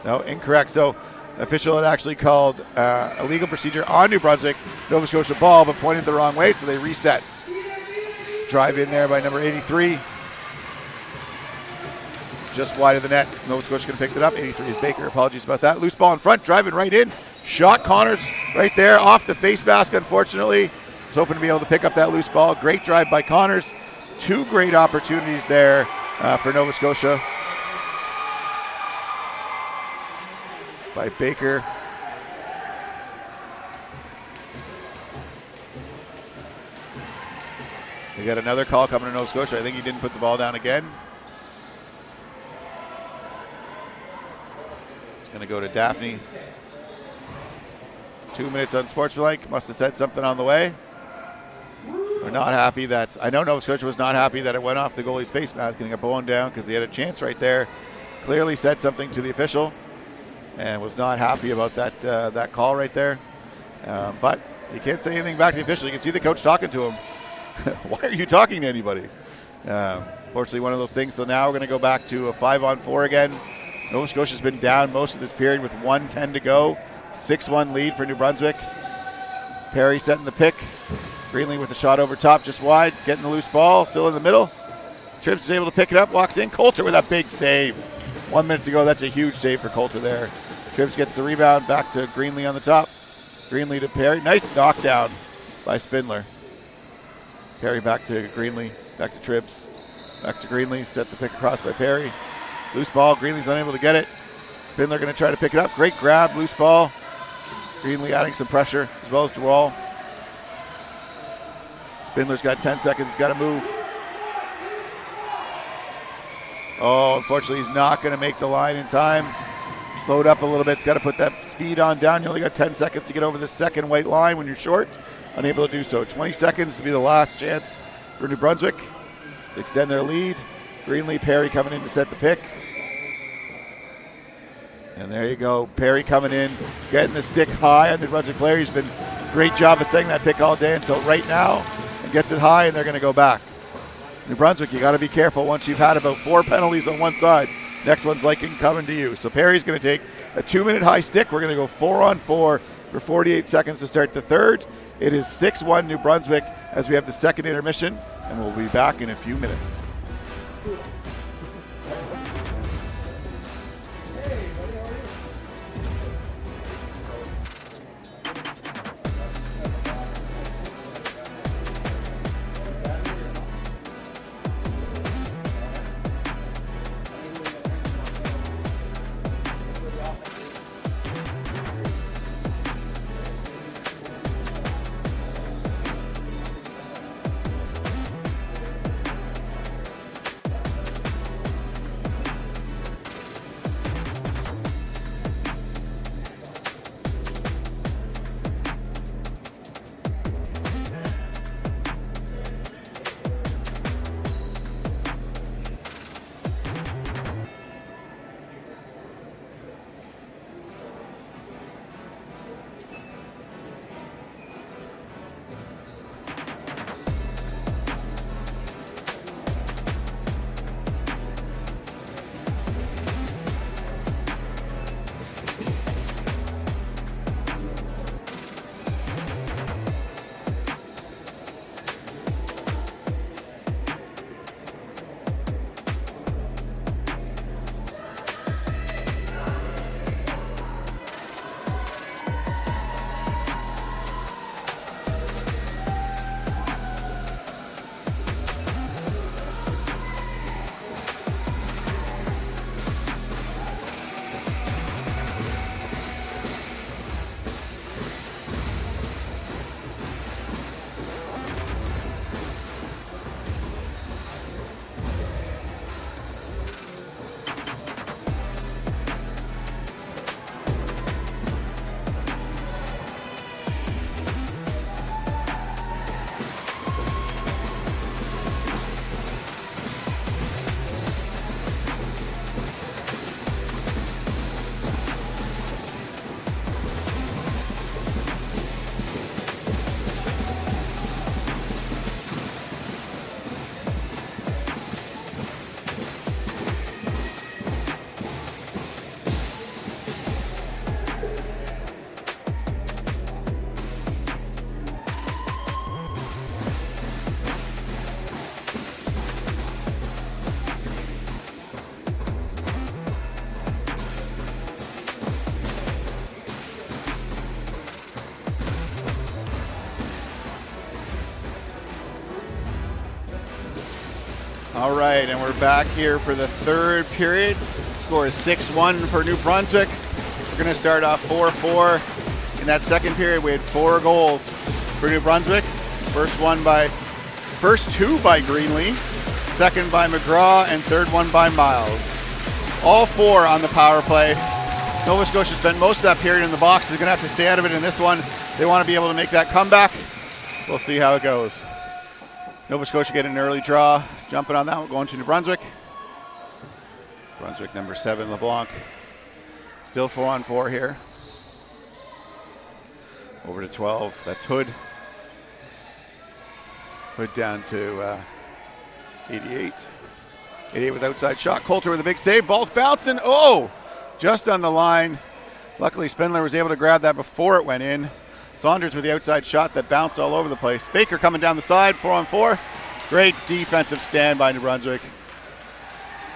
No, incorrect. So official had actually called a legal procedure on New Brunswick. Nova Scotia ball, but pointed the wrong way, so they reset. Drive in there by number 83. Just wide of the net. Nova Scotia going to pick it up. 83 is Baker. Apologies about that. Loose ball in front, driving right in. Shot Connors right there off the face mask, unfortunately. Was hoping to be able to pick up that loose ball. Great drive by Connors. 2 great opportunities there for Nova Scotia. By Baker. We got another call coming to Nova Scotia. I think he didn't put the ball down again. It's going to go to Daphne. 2 minutes unsportsmanlike. Must have said something on the way. We're not happy that, I know Nova Scotia was not happy that it went off the goalie's face mask, getting a blown down because they had a chance right there. Clearly said something to the official and was not happy about that call right there. But you can't say anything back to the official. You can see the coach talking to him. Why are you talking to anybody? But Fortunately, one of those things. So now we're going to go back to a 5-on-4 again. Nova Scotia's been down most of this period with 1:10 to go. 6-1 lead for New Brunswick. Perry setting the pick. Greenlee with the shot over top, just wide, getting the loose ball, still in the middle. Trips is able to pick it up, walks in. Coulter with a big save. 1 minute to go, that's a huge save for Coulter there. Trips gets the rebound, back to Greenlee on the top. Greenlee to Perry, nice knockdown by Spindler. Perry back to Greenlee, back to Trips, back to Greenlee, set the pick across by Perry. Loose ball, Greenlee's unable to get it. Spindler gonna try to pick it up, great grab, loose ball. Greenlee adding some pressure, as well as Duval. Spindler's got 10 seconds, he's gotta move. Oh, unfortunately, he's not going to make the line in time. Slowed up a little bit. He's got to put that speed on down. You only got 10 seconds to get over the second white line when you're short. Unable to do so. 20 seconds to be the last chance for New Brunswick to extend their lead. Greenlee, Perry coming in to set the pick. And there you go. Perry coming in, getting the stick high on the New Brunswick player. He's been a great job of setting that pick all day until right now. And gets it high, and they're going to go back. New Brunswick, you got to be careful once you've had about 4 penalties on one side. Next one's likely coming to you. So Perry's going to take a 2-minute high stick. We're going to go 4-on-4 for 48 seconds to start the third. It is 6-1 New Brunswick as we have the second intermission, and we'll be back in a few minutes. All right, and we're back here for the third period. Score is 6-1 for New Brunswick. We're going to start off 4-4. In that second period, we had 4 goals for New Brunswick. First two by Greenlee, second by McGraw, and third one by Miles. All 4 on the power play. Nova Scotia spent most of that period in the box. They're going to have to stay out of it in this one. They want to be able to make that comeback. We'll see how it goes. Nova Scotia getting an early draw. Jumping on that one, going to New Brunswick. Brunswick number 7, LeBlanc. Still 4-on-4 here. Over to 12, that's Hood. Hood down to 88. 88 with outside shot. Coulter with a big save. Ball's bouncing. Oh, just on the line. Luckily, Spindler was able to grab that before it went in. Saunders with the outside shot that bounced all over the place. Baker coming down the side, 4-on-4. Great defensive stand by New Brunswick.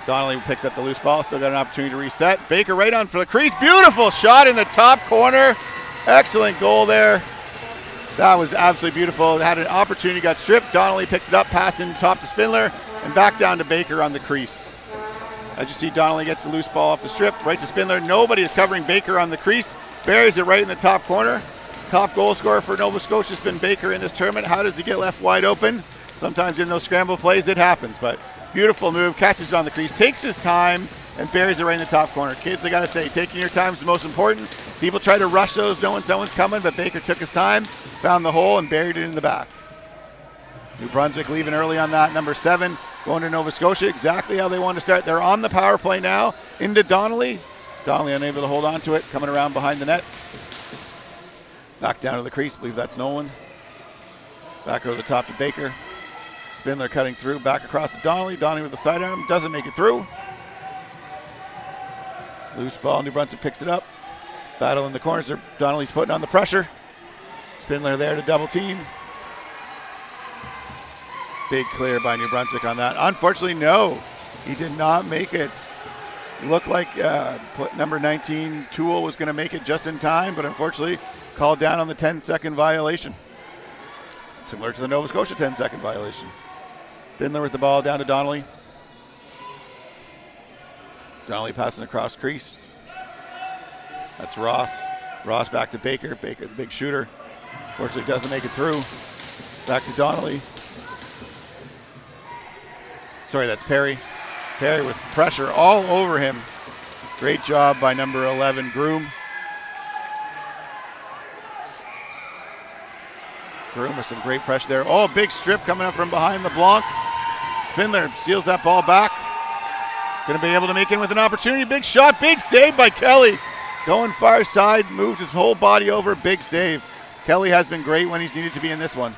Donnelly picks up the loose ball, still got an opportunity to reset. Baker right on for the crease. Beautiful shot in the top corner. Excellent goal there. That was absolutely beautiful. Had an opportunity, got stripped. Donnelly picks it up, passing top to Spindler, and back down to Baker on the crease. As you see, Donnelly gets the loose ball off the strip, right to Spindler. Nobody is covering Baker on the crease. Buries it right in the top corner. Top goal scorer for Nova Scotia has been Baker in this tournament. How does he get left wide open? Sometimes in those scramble plays it happens, but beautiful move, catches it on the crease, takes his time, and buries it right in the top corner. Kids, I gotta say, taking your time is the most important. People try to rush those knowing someone's coming, but Baker took his time, found the hole, and buried it in the back. New Brunswick leaving early on that, number 7, going to Nova Scotia, exactly how they want to start. They're on the power play now, into Donnelly. Donnelly unable to hold on to it, coming around behind the net. Back down to the crease, believe that's Nolan. Back over the top to Baker. Spindler cutting through, back across to Donnelly. Donnelly with the sidearm, doesn't make it through. Loose ball, New Brunswick picks it up. Battle in the corners, Donnelly's putting on the pressure. Spindler there to double team. Big clear by New Brunswick on that. Unfortunately, no, he did not make it. Looked like number 19, Toole, was going to make it just in time, but unfortunately called down on the 10-second violation. Similar to the Nova Scotia 10-second violation. Spindler with the ball down to Donnelly. Donnelly passing across crease. That's Ross. Ross back to Baker. Baker, the big shooter. Fortunately doesn't make it through. Back to Donnelly. Sorry, that's Perry. Perry with pressure all over him. Great job by number 11, Groom. Groom with some great pressure there. Oh, big strip coming up from behind the Blanc. Spindler seals that ball back. Going to be able to make in with an opportunity. Big shot, big save by Kelly. Going far side, moved his whole body over, big save. Kelly has been great when he's needed to be in this one.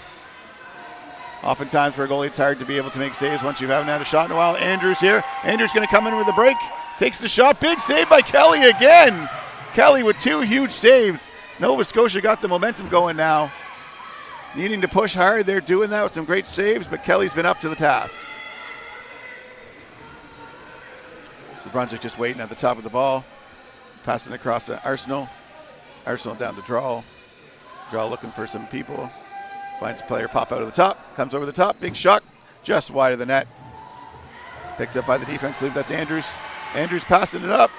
Oftentimes for a goalie, it's hard to be able to make saves once you haven't had a shot in a while. Andrews here. Andrews going to come in with a break. Takes the shot. Big save by Kelly again. Kelly with 2 huge saves. Nova Scotia got the momentum going now. Needing to push hard. They're doing that with some great saves, but Kelly's been up to the task. New Brunswick just waiting at the top of the ball. Passing across to Arsenal. Arsenal down to Draw. Draw looking for some people. Finds a player pop out of the top. Comes over the top. Big shot. Just wide of the net. Picked up by the defense. I believe that's Andrews. Andrews passing it up.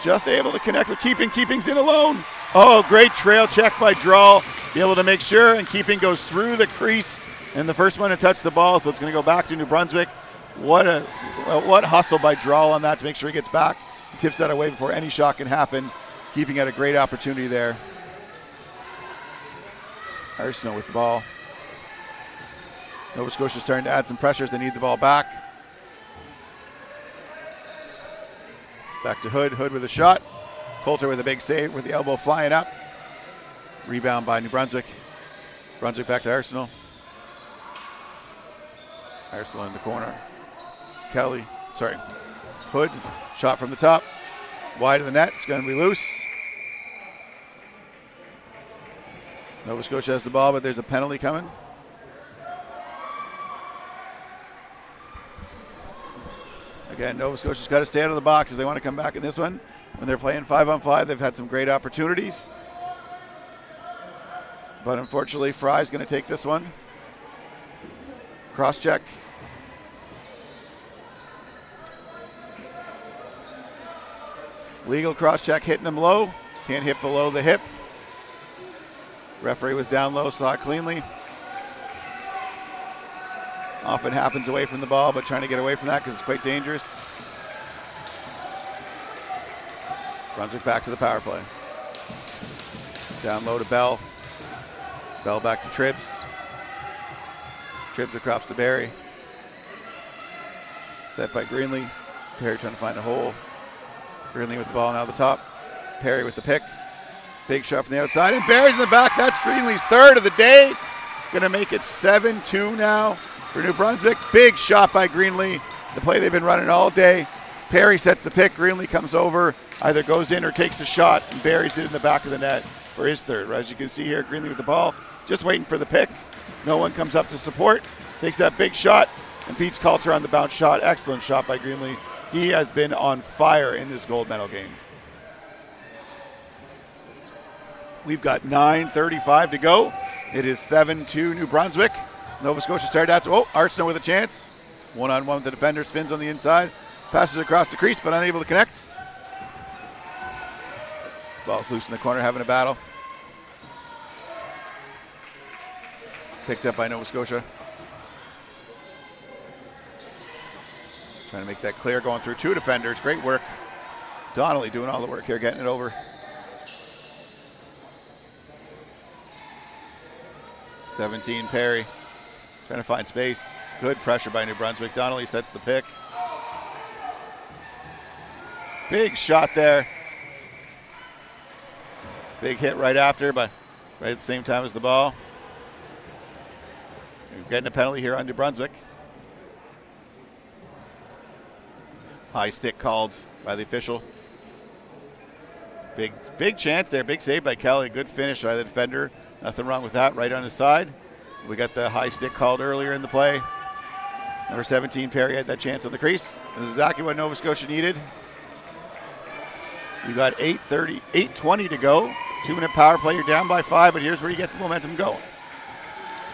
Just able to connect with Keeping. Keeping's in alone. Oh, great trail check by Draw. Be able to make sure, and Keeping goes through the crease. And the first one to touch the ball, so it's going to go back to New Brunswick. What hustle by Draw on that to make sure he gets back. He tips that away before any shot can happen. Keeping had a great opportunity there. Arsenal with the ball. Nova Scotia's starting to add some pressures. They need the ball back. Back to Hood. Hood with a shot. Coulter with a big save with the elbow flying up. Rebound by New Brunswick. Brunswick back to Arsenal. Arsenal in the corner. It's Kelly. Sorry. Hood. Shot from the top. Wide of the net. It's going to be loose. Nova Scotia has the ball, but there's a penalty coming. Again, Nova Scotia's got to stay out of the box if they want to come back in this one. When they're playing 5-on-5, they've had some great opportunities. But unfortunately, Fry's going to take this one. Cross check. Legal cross check, hitting him low. Can't hit below the hip. Referee was down low, saw it cleanly. Often happens away from the ball, but trying to get away from that because it's quite dangerous. Brunswick back to the power play. Down low to Bell. Bell back to Tribbs. Tribbs across to Barry. Set by Greenlee. Perry trying to find a hole. Greenlee with the ball now at the top. Perry with the pick. Big shot from the outside, and Barry's in the back. That's Greenlee's third of the day. Going to make it 7-2 now. for New Brunswick. Big shot by Greenlee. The play they've been running all day. Perry sets the pick. Greenlee comes over, either goes in or takes the shot and buries it in the back of the net for his third. As you can see here, Greenlee with the ball, just waiting for the pick. No one comes up to support. Takes that big shot and beats Coulter on the bounce shot. Excellent shot by Greenlee. He has been on fire in this gold medal game. We've got 9:35 to go. It is 7-2 New Brunswick. Nova Scotia started that. Oh, Arsenault with a chance. One-on-one with the defender, spins on the inside, passes across the crease, but unable to connect. Ball's loose in the corner, having a battle. Picked up by Nova Scotia. Trying to make that clear, going through two defenders. Great work. Donnelly doing all the work here, getting it over. 17, Perry. Trying to find space. Good pressure by New Brunswick. Donnelly sets the pick. Big shot there. Big hit right after, but right at the same time as the ball. We're getting a penalty here on New Brunswick. High stick called by the official. Big chance there. Big save by Kelly. Good finish by the defender. Nothing wrong with that. Right on his side. We got the high stick called earlier in the play. Number 17, Perry, had that chance on the crease. This is exactly what Nova Scotia needed. You got 8:20 to go. 2-minute power play. You're down by 5, but here's where you get the momentum going.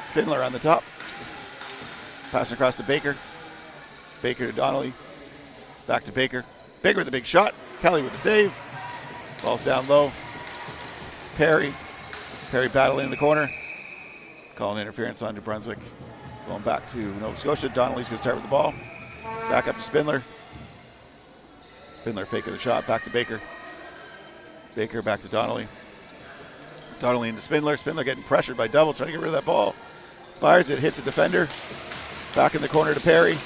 Spindler on the top. Passing across to Baker. Baker to Donnelly. Back to Baker. Baker with a big shot. Kelly with the save. Ball's down low. It's Perry. Perry battling in the corner. Calling interference on New Brunswick. Going back to Nova Scotia. Donnelly's going to start with the ball. Back up to Spindler. Spindler faking the shot. Back to Baker. Baker back to Donnelly. Donnelly into Spindler. Spindler getting pressured by Double, trying to get rid of that ball. Fires it, hits a defender. Back in the corner to Perry.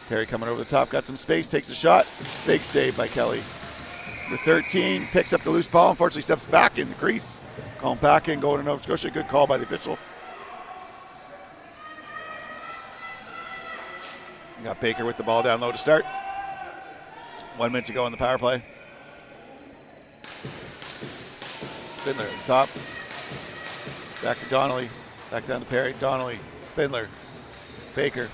Perry coming over the top, got some space, takes a shot. Big save by Kelly. Number 13 picks up the loose ball. Unfortunately, steps back in the crease. Calling back in, going to Nova Scotia. Good call by the official. You got Baker with the ball down low to start. 1 minute to go on the power play. Spindler at the top. Back to Donnelly. Back down to Perry. Donnelly. Spindler. Baker.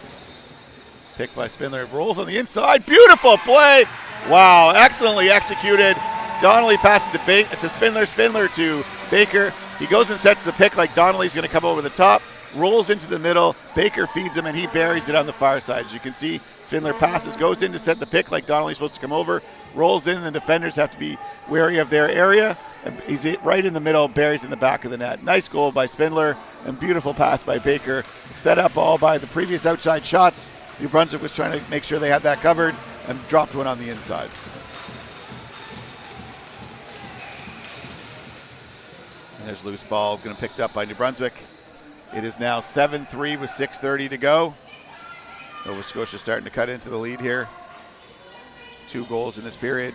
Picked by Spindler. Rolls on the inside. Beautiful play. Wow. Excellently executed. Donnelly passes to Spindler. Spindler to Baker. He goes and sets the pick like Donnelly's going to come over the top. Rolls into the middle. Baker feeds him and he buries it on the far side. As you can see, Spindler passes, goes in to set the pick like Donnelly's supposed to come over. Rolls in, and the defenders have to be wary of their area. And he's right in the middle, buries in the back of the net. Nice goal by Spindler and beautiful pass by Baker. Set up all by the previous outside shots. New Brunswick was trying to make sure they had that covered and dropped one on the inside. And there's loose ball, going to picked up by New Brunswick. It is now 7-3 with 6:30 to go. Nova Scotia starting to cut into the lead here. 2 goals in this period.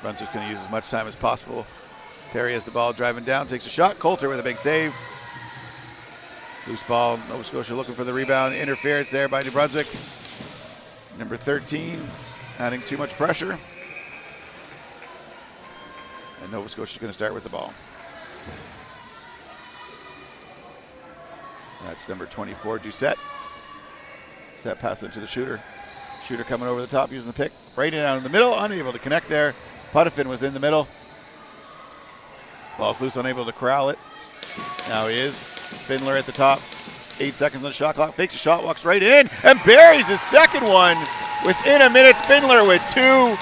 Brunswick's going to use as much time as possible. Perry has the ball driving down, takes a shot. Coulter with a big save. Loose ball. Nova Scotia looking for the rebound. Interference there by New Brunswick. Number 13 adding too much pressure. And Nova Scotia is going to start with the ball. That's number 24, Doucette. Doucette passes it to the shooter. Shooter coming over the top using the pick. Right in out in the middle, unable to connect there. Puttiffin was in the middle. Ball's loose, unable to corral it. Now he is. Spindler at the top. 8 seconds on the shot clock. Fakes a shot, walks right in, and buries his second one. Within a minute, Spindler with 2.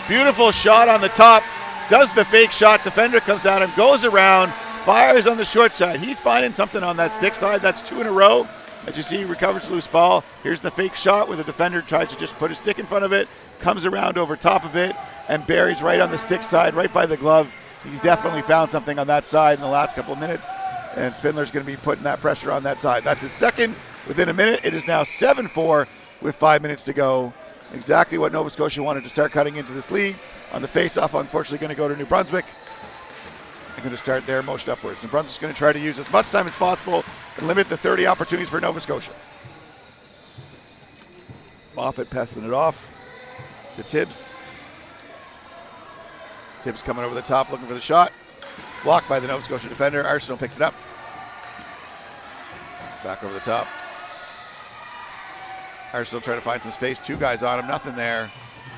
Beautiful shot on the top. Does the fake shot. Defender comes at him, goes around, fires on the short side. He's finding something on that stick side. That's 2 in a row. As you see, he recovers loose ball. Here's the fake shot where the defender tries to just put a stick in front of it, comes around over top of it, and buries right on the stick side, right by the glove. He's definitely found something on that side in the last couple of minutes, and Spindler's going to be putting that pressure on that side. That's his second within a minute. It is now 7-4 with 5 minutes to go. Exactly what Nova Scotia wanted to start cutting into this lead. On the face-off, unfortunately, going to go to New Brunswick. They're going to start their motion upwards. New Brunswick's going to try to use as much time as possible and limit the 30 opportunities for Nova Scotia. Moffat passing it off to Tibbs. Tibbs coming over the top looking for the shot. Blocked by the Nova Scotia defender. Arsenal picks it up. Back over the top. Arsenal trying to find some space. 2 guys on him. Nothing there.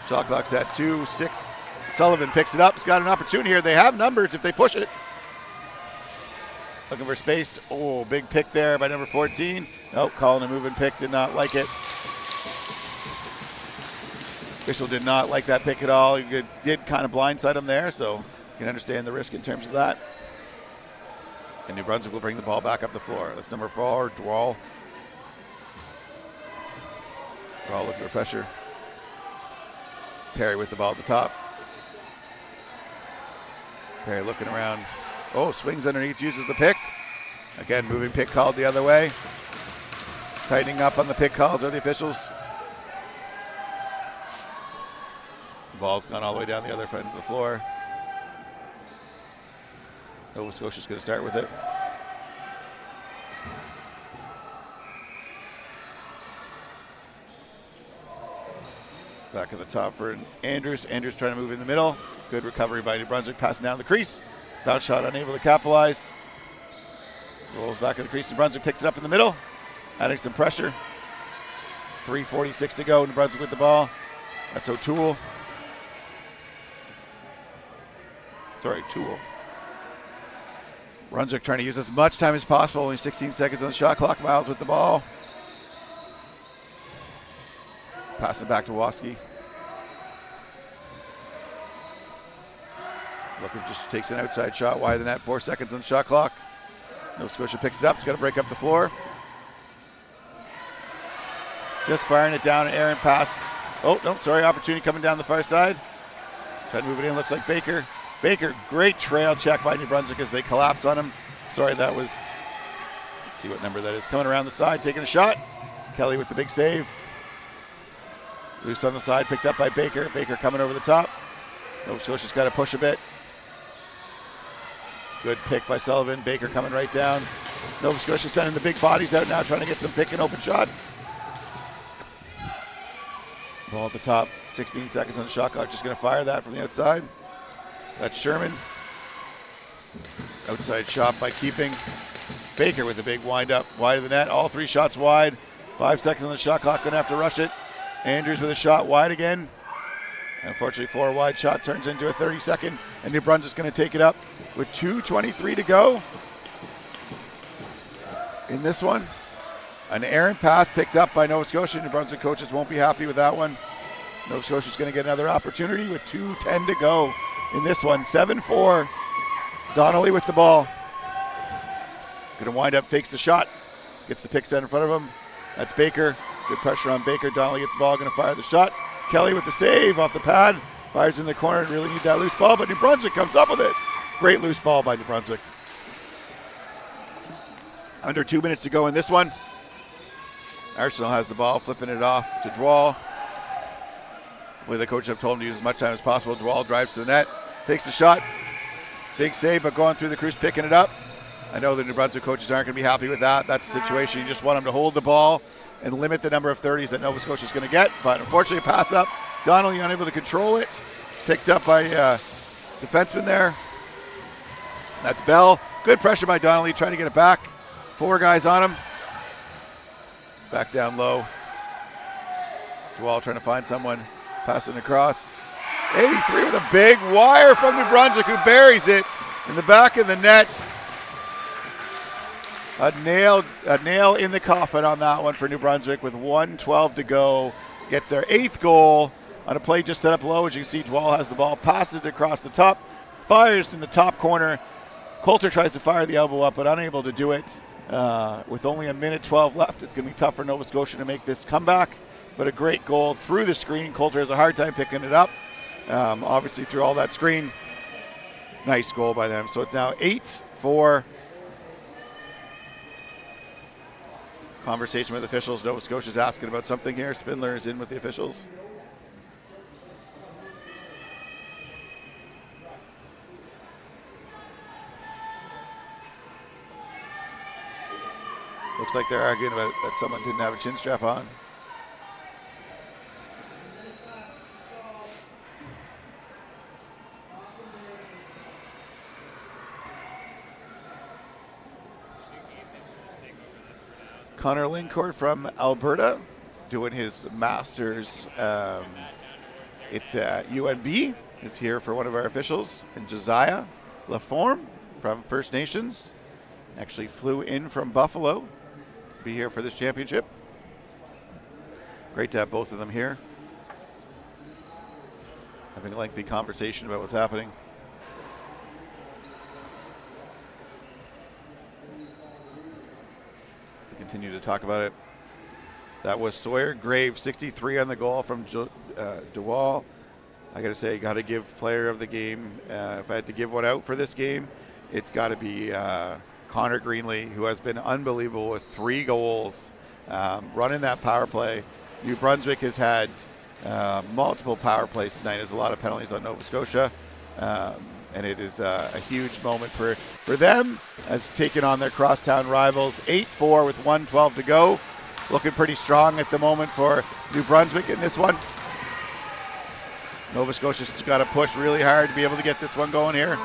Shot clock's at 2:06. Sullivan picks it up. He's got an opportunity here. They have numbers if they push it. Looking for space. Oh, big pick there by number 14. Nope, calling a moving pick. Did not like it. Official did not like that pick at all. He did kind of blindside him there, so you can understand the risk in terms of that. And New Brunswick will bring the ball back up the floor. That's number 4, Dwall. Dwall looking for pressure. Perry with the ball at the top. Perry looking around. Oh, swings underneath, uses the pick. Again, moving pick called the other way. Tightening up on the pick calls are the officials. The ball's gone all the way down the other end of the floor. Nova Scotia's going to start with it. Back at the top for Andrews. Andrews trying to move in the middle. Good recovery by New Brunswick, passing down the crease. Bounce shot unable to capitalize. Rolls back at the crease. New Brunswick picks it up in the middle, adding some pressure. 3:46 to go. New Brunswick with the ball. That's O'Toole. Sorry, Toole. Brunswick trying to use as much time as possible. Only 16 seconds on the shot clock. Miles with the ball. Pass it back to Waski. Looking just takes an outside shot wide of the net. 4 seconds on the shot clock. Nova Scotia picks it up. It's got to break up the floor. Just firing it down. An errant pass. Oh, no, sorry. Opportunity coming down the far side. Trying to move it in. Looks like Baker. Baker, great trail check by New Brunswick as they collapse on him. Sorry, that was, let's see what number that is. Coming around the side, taking a shot. Kelly with the big save. Loose on the side, picked up by Baker. Baker coming over the top. Nova Scotia's got to push a bit. Good pick by Sullivan. Baker coming right down. Nova Scotia sending the big bodies out now, trying to get some pick and open shots. Ball at the top, 16 seconds on the shot clock. Just going to fire that from the outside. That's Sherman. Outside shot by Keeping. Baker with a big wind up, wide of the net. All 3 shots wide. 5 seconds on the shot clock, going to have to rush it. Andrews with a shot wide again. Unfortunately, 4 wide shot turns into a 30-second, and New Brunswick's going to take it up with 2:23 to go. In this one, an errant pass picked up by Nova Scotia. New Brunswick coaches won't be happy with that one. Nova Scotia's going to get another opportunity with 2:10 to go in this one. 7-4. Donnelly with the ball. Going to wind up, fakes the shot. Gets the pick set in front of him. That's Baker. Good pressure on Baker. Donnelly gets the ball, going to fire the shot. Kelly with the save off the pad. Fires in the corner. Really need that loose ball, but New Brunswick comes up with it. Great loose ball by New Brunswick. Under 2 minutes to go in this one. Arsenal has the ball, flipping it off to Dwall. Hopefully the coach have told him to use as much time as possible. Dwall drives to the net, takes the shot. Big save, but going through the crease, picking it up. I know the New Brunswick coaches aren't going to be happy with that. That's the situation. You just want them to hold the ball and limit the number of 30s that Nova Scotia is going to get. But unfortunately, a pass up. Donnelly unable to control it. Picked up by defenseman there. That's Bell. Good pressure by Donnelly, trying to get it back. 4 guys on him. Back down low. Dwall trying to find someone. Passing across. 83 with a big wire from New Brunswick, who buries it in the back of the net. A nail in the coffin on that one for New Brunswick with 1:12 to go. Get their 8th goal on a play just set up low. As you can see, Dwall has the ball, passes it across the top, fires in the top corner. Coulter tries to fire the elbow up, but unable to do it. With only 1:12 left, it's going to be tough for Nova Scotia to make this comeback. But a great goal through the screen. Coulter has a hard time picking it up. Obviously through all that screen. Nice goal by them. So it's now 8-4. Conversation with officials. Nova Scotia's asking about something here. Spindler is in with the officials. Looks like they're arguing about that someone didn't have a chin strap on. Connor Lincourt from Alberta doing his master's at UNB is here for one of our officials. And Josiah Laforme from First Nations actually flew in from Buffalo to be here for this championship. Great to have both of them here. Having a lengthy conversation about what's happening. Continue to talk about it. That was Sawyer Graves, 63 on the goal from DeWall. I got to say, got to give player of the game. If I had to give one out for this game, it's got to be Connor Greenlee, who has been unbelievable with 3 goals, running that power play. New Brunswick has had multiple power plays tonight. There's a lot of penalties on Nova Scotia. And it is a huge moment for them as taking on their crosstown rivals. 8-4 with 1:12 to go. Looking pretty strong at the moment for New Brunswick in this one. Nova Scotia's got to push really hard to be able to get this one going here.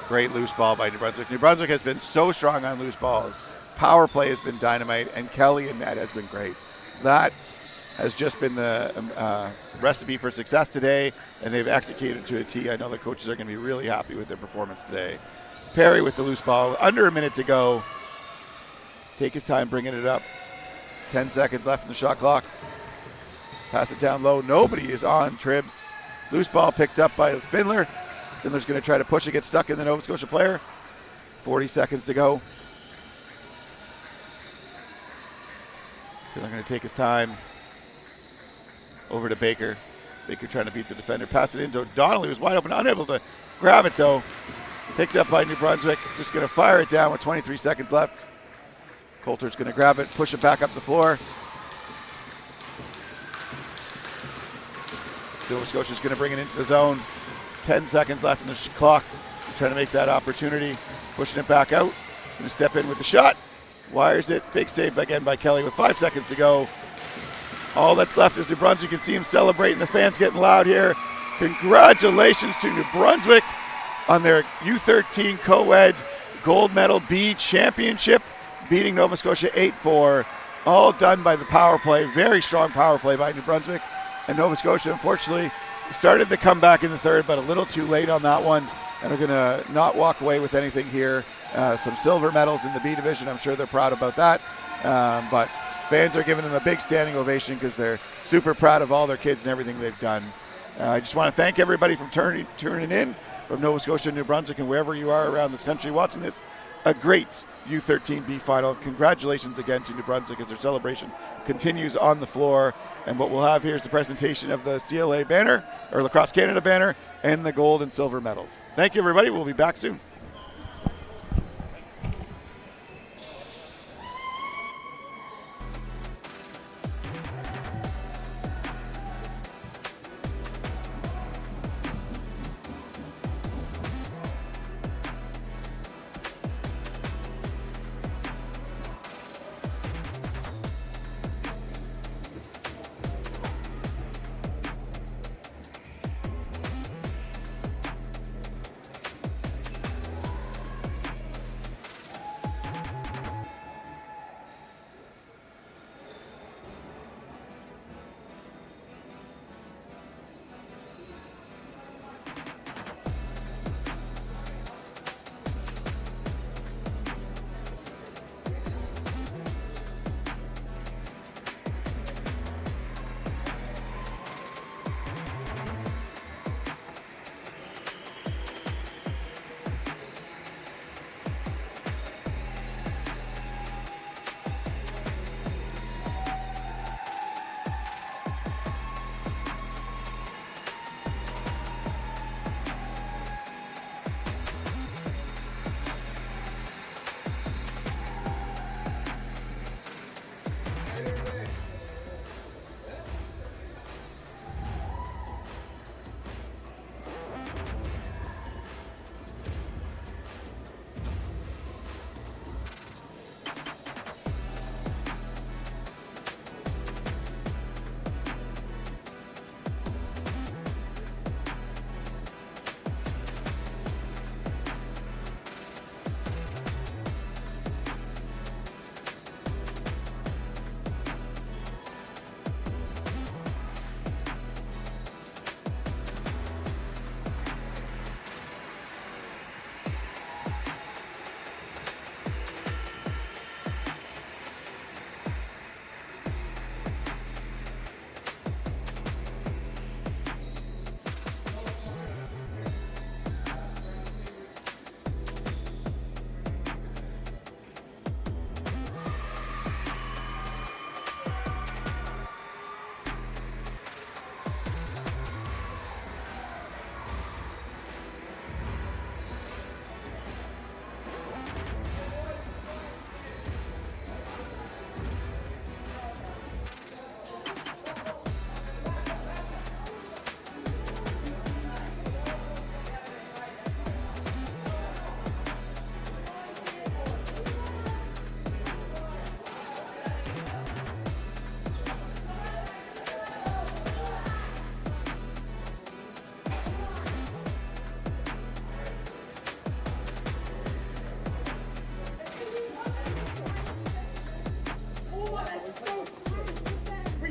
Great loose ball by New Brunswick. New Brunswick has been so strong on loose balls. Power play has been dynamite, and Kelly and net has been great. That has just been the recipe for success today, and they've executed to a T. I know the coaches are going to be really happy with their performance today. Perry with the loose ball, under a minute to go. Take his time bringing it up. 10 seconds left in the shot clock. Pass it down low. Nobody is on Tribs. Loose ball picked up by Spindler. Spindler's going to try to push it, get stuck in the Nova Scotia player. 40 seconds to go. Spindler going to take his time. Over to Baker. Baker trying to beat the defender. Pass it into Donnelly, who's wide open, unable to grab it though. Picked up by New Brunswick. Just going to fire it down with 23 seconds left. Coulter's going to grab it, push it back up the floor. Nova Scotia's going to bring it into the zone. 10 seconds left in the clock. Trying to make that opportunity. Pushing it back out. Going to step in with the shot. Wires it. Big save again by Kelly with 5 seconds to go. All that's left is New Brunswick. You can see him celebrating. The fans getting loud here. Congratulations to New Brunswick on their U13 coed gold medal B championship, beating Nova Scotia 8-4. All done by the power play. Very strong power play by New Brunswick. And Nova Scotia, unfortunately, started the comeback in the third, but a little too late on that one. And are going to not walk away with anything here. Some silver medals in the B division. I'm sure they're proud about that. But fans are giving them a big standing ovation because they're super proud of all their kids and everything they've done. I just want to thank everybody for tuning in from Nova Scotia, New Brunswick, and wherever you are around this country watching this. A great U13B final. Congratulations again to New Brunswick as their celebration continues on the floor. And what we'll have here is the presentation of the CLA banner, or Lacrosse Canada banner, and the gold and silver medals. Thank you, everybody. We'll be back soon.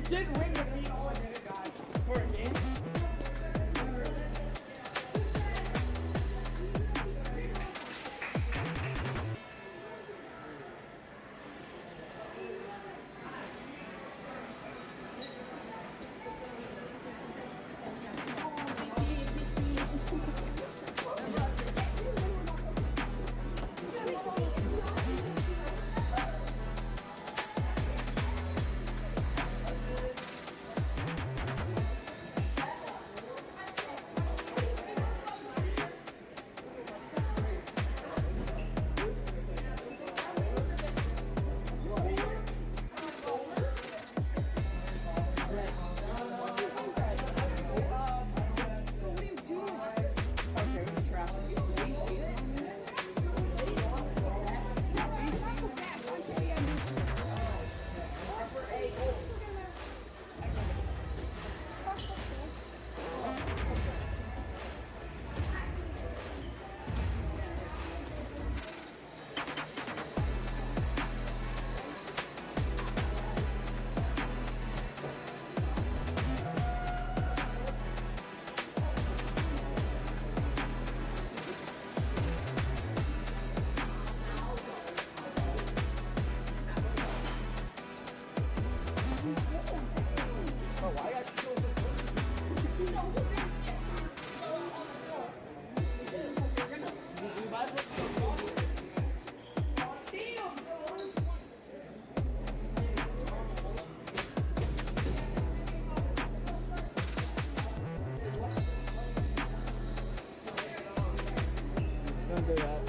did win, but you know I did it, guys. For a game. Don't do that.